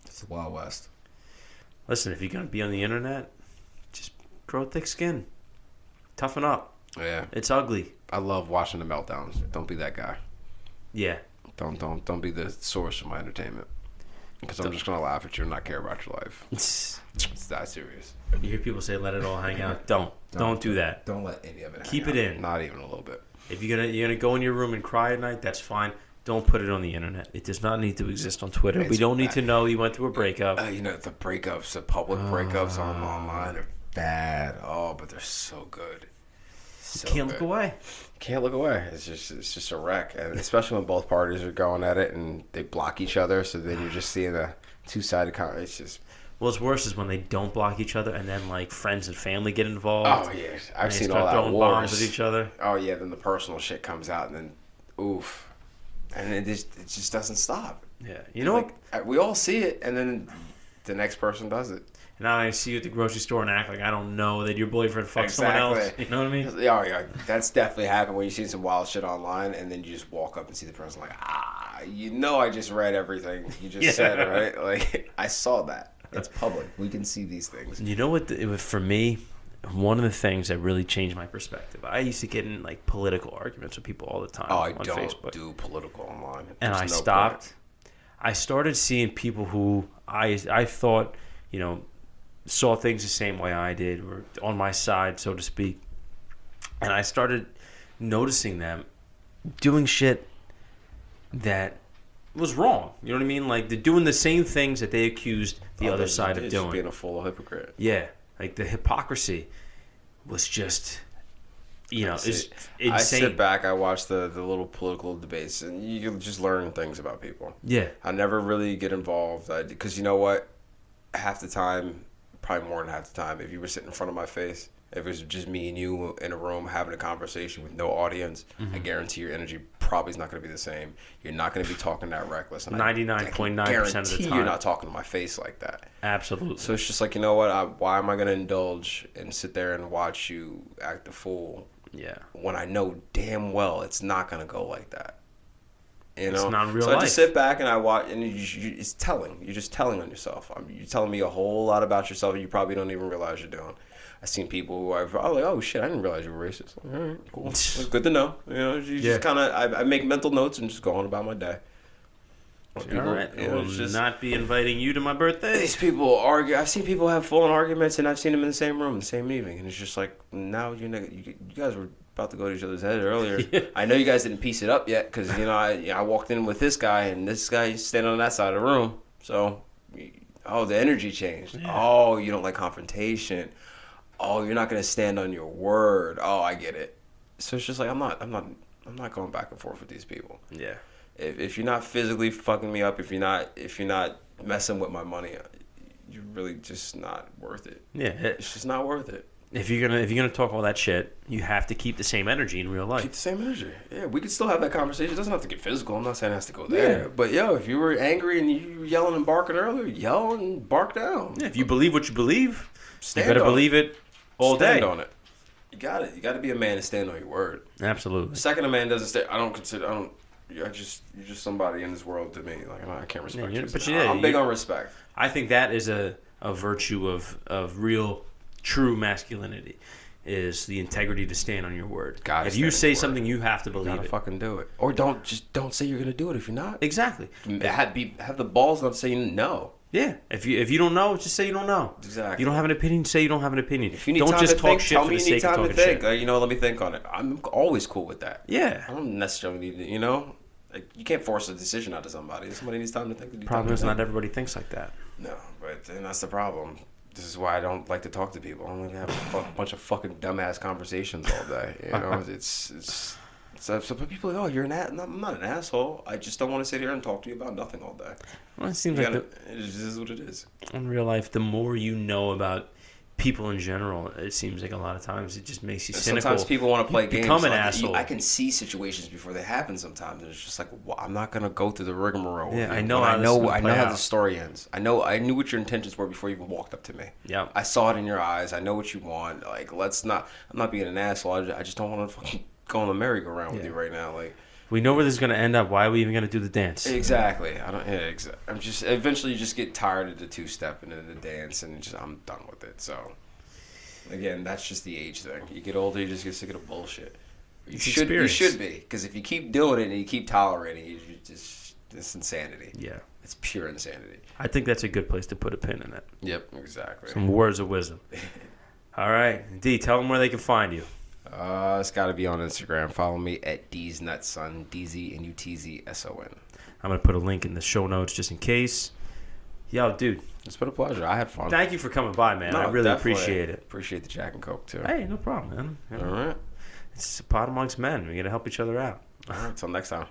It's the Wild West. Listen, if you're gonna be on the internet, just grow thick skin. Toughen up. Yeah, It's ugly. I love watching the meltdowns. Don't be that guy. Yeah. Don't be the source of my entertainment. Because I'm just gonna laugh at you and not care about your life. It's that serious. You hear people say, "Let it all hang out." Don't do that. Don't let any of it. Keep hang it out. in. Not even a little bit. If you're gonna go in your room and cry at night, that's fine. Don't put it on the internet. It does not need to exist on Twitter. We It's don't need bad. to know you went through a breakup. The breakups, the public breakups online are bad. Oh, but they're so good. So Can't good. look away. Can't look away. It's just a wreck, and especially when both parties are going at it and they block each other. So then you're just seeing a two-sided. It's just. What's worse is when they don't block each other and then like friends and family get involved. Oh yeah, I've and they seen start all that throwing bombs wars. at each other. Oh yeah, then the personal shit comes out, and then oof, and it just doesn't stop. Yeah, you know what? Like, we all see it, and then the next person does it. Now I see you at the grocery store and act like I don't know that your boyfriend fucked someone else. Exactly. You know what I mean? Oh yeah, that's definitely happened when you see some wild shit online, and then you just walk up and see the person like, I just read everything you just said, right? Like I saw that. It's public. We can see these things. You know what? For me, one of the things that really changed my perspective. I used to get in like political arguments with people all the time I on don't Facebook. do political online. And There's I no stopped. point. I started seeing people who I thought, saw things the same way I did, or on my side, so to speak. And I started noticing them doing shit that was wrong. You know what I mean? Like, they're doing the same things that they accused the other side of Just doing. being a full hypocrite. Yeah. Like, the hypocrisy was just, it's insane. I sit back, I watch the little political debates, and you can just learn things about people. Yeah. I never really get involved because you know what? Half the time, probably more than half the time, if you were sitting in front of my face, if it was just me and you in a room having a conversation with no audience, I guarantee your energy probably is not going to be the same. You're not going to be talking that reckless. And 99.9% of the time. you're not talking to my face like that. Absolutely. So it's just like, you know what? Why am I going to indulge and sit there and watch you act a fool? Yeah. When I know damn well it's not going to go like that. You know? It's not real so life. I just sit back and I watch, and it's telling. You're just telling on yourself. You're telling me a whole lot about yourself you probably don't even realize you're doing. I've seen people who I'm like, oh shit, I didn't realize you were racist. Like, all right, cool. It's good to know. Just kind of, I make mental notes and just go on about my day. All right. I will not be inviting you to my birthday. These people argue. I've seen people have full-on arguments, and I've seen them in the same room, the same evening, and it's just like, now you guys were about to go to each other's head earlier. Yeah. I know you guys didn't piece it up yet because I walked in with this guy, and this guy standing on that side of the room. So, the energy changed. Yeah. Oh, you don't like confrontation. Oh, you're not gonna stand on your word. Oh, I get it. So it's just like I'm not going back and forth with these people. Yeah. If you're not physically fucking me up, if you're not messing with my money, you're really just not worth it. Yeah. It's just not worth it. If you're gonna talk all that shit, you have to keep the same energy in real life. Keep the same energy. Yeah, we could still have that conversation. It doesn't have to get physical. I'm not saying it has to go there. Yeah. But if you were angry and you were yelling and barking earlier, yell and bark down. Yeah, if you believe what you believe, Stand you better on believe it all Stand day. on it. You got it. You got to be a man and stand on your word. Absolutely. The second a man doesn't stand, you're just somebody in this world to me. Like I can't respect Yeah, you. but I'm big on respect. I think that is a virtue of real, true masculinity, is the integrity to stand on your word. Gotta if you stand on say your word. something, you have to You believe gotta it. fucking do it, or don't say you're gonna do it if you're not. Exactly. Have the balls not saying no. Yeah. If you don't know, just say you don't know. Exactly. You don't have an opinion, say you don't have an opinion. If you need don't time just to talk think, shit tell for me the you need sake of time to talking think. shit. Let me think on it. I'm always cool with that. Yeah. I don't necessarily need to, like, you can't force a decision out of somebody. If somebody needs time to think, Problem is, not everybody thinks like that. No, but then that's the problem. This is why I don't like to talk to people. I don't like to have a bunch of fucking dumbass conversations all day. It's so people are like, oh, you're an ass. No, I'm not an asshole. I just don't want to sit here and talk to you about nothing all day. Well, it seems It is what it is. In real life, the more you know about people in general, it seems like a lot of times it just makes you cynical. Sometimes people want to play games. Become an asshole. I can see situations before they happen sometimes, and it's just like, well, I'm not gonna go through the rigmarole. Yeah, I know. I know how the story ends. I knew what your intentions were before you even walked up to me. Yeah, I saw it in your eyes. I know what you want. Like, let's not. I'm not being an asshole. I just don't want to fucking go on the merry-go-round with you right now. Like, we know where this is gonna end up. Why are we even gonna do the dance? Exactly. I don't. Yeah, I'm just. Eventually, you just get tired of the two-step and the dance, and I'm done with it. So. Again, that's just the age thing. You get older, you just get sick of the bullshit. You should be, because if you keep doing it and you keep tolerating it, it's insanity. Yeah, it's pure insanity. I think that's a good place to put a pin in it. Yep, exactly. Some words of wisdom. All right, D, tell them where they can find you. It's got to be on Instagram. Follow me at DZNutson, DZNUTZSON. I'm gonna put a link in the show notes just in case. Yo, dude. It's been a pleasure. I had fun. Thank you for coming by, man. I really appreciate it. Appreciate the Jack and Coke, too. Hey, no problem, man. All right. It's a pod amongst men. We're going to help each other out. All right. Until next time.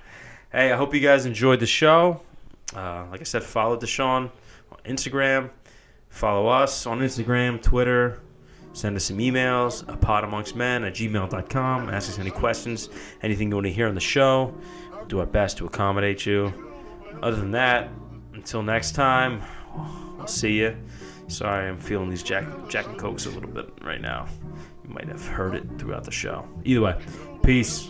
Hey, I hope you guys enjoyed the show. Like I said, follow Dashon on Instagram. Follow us on Instagram, Twitter. Send us some emails, APodAmongstMen@gmail.com. Ask us any questions, anything you want to hear on the show. We'll do our best to accommodate you. Other than that, until next time, I'll see you. Sorry, I'm feeling these Jack and Cokes a little bit right now. You might have heard it throughout the show. Either way, peace.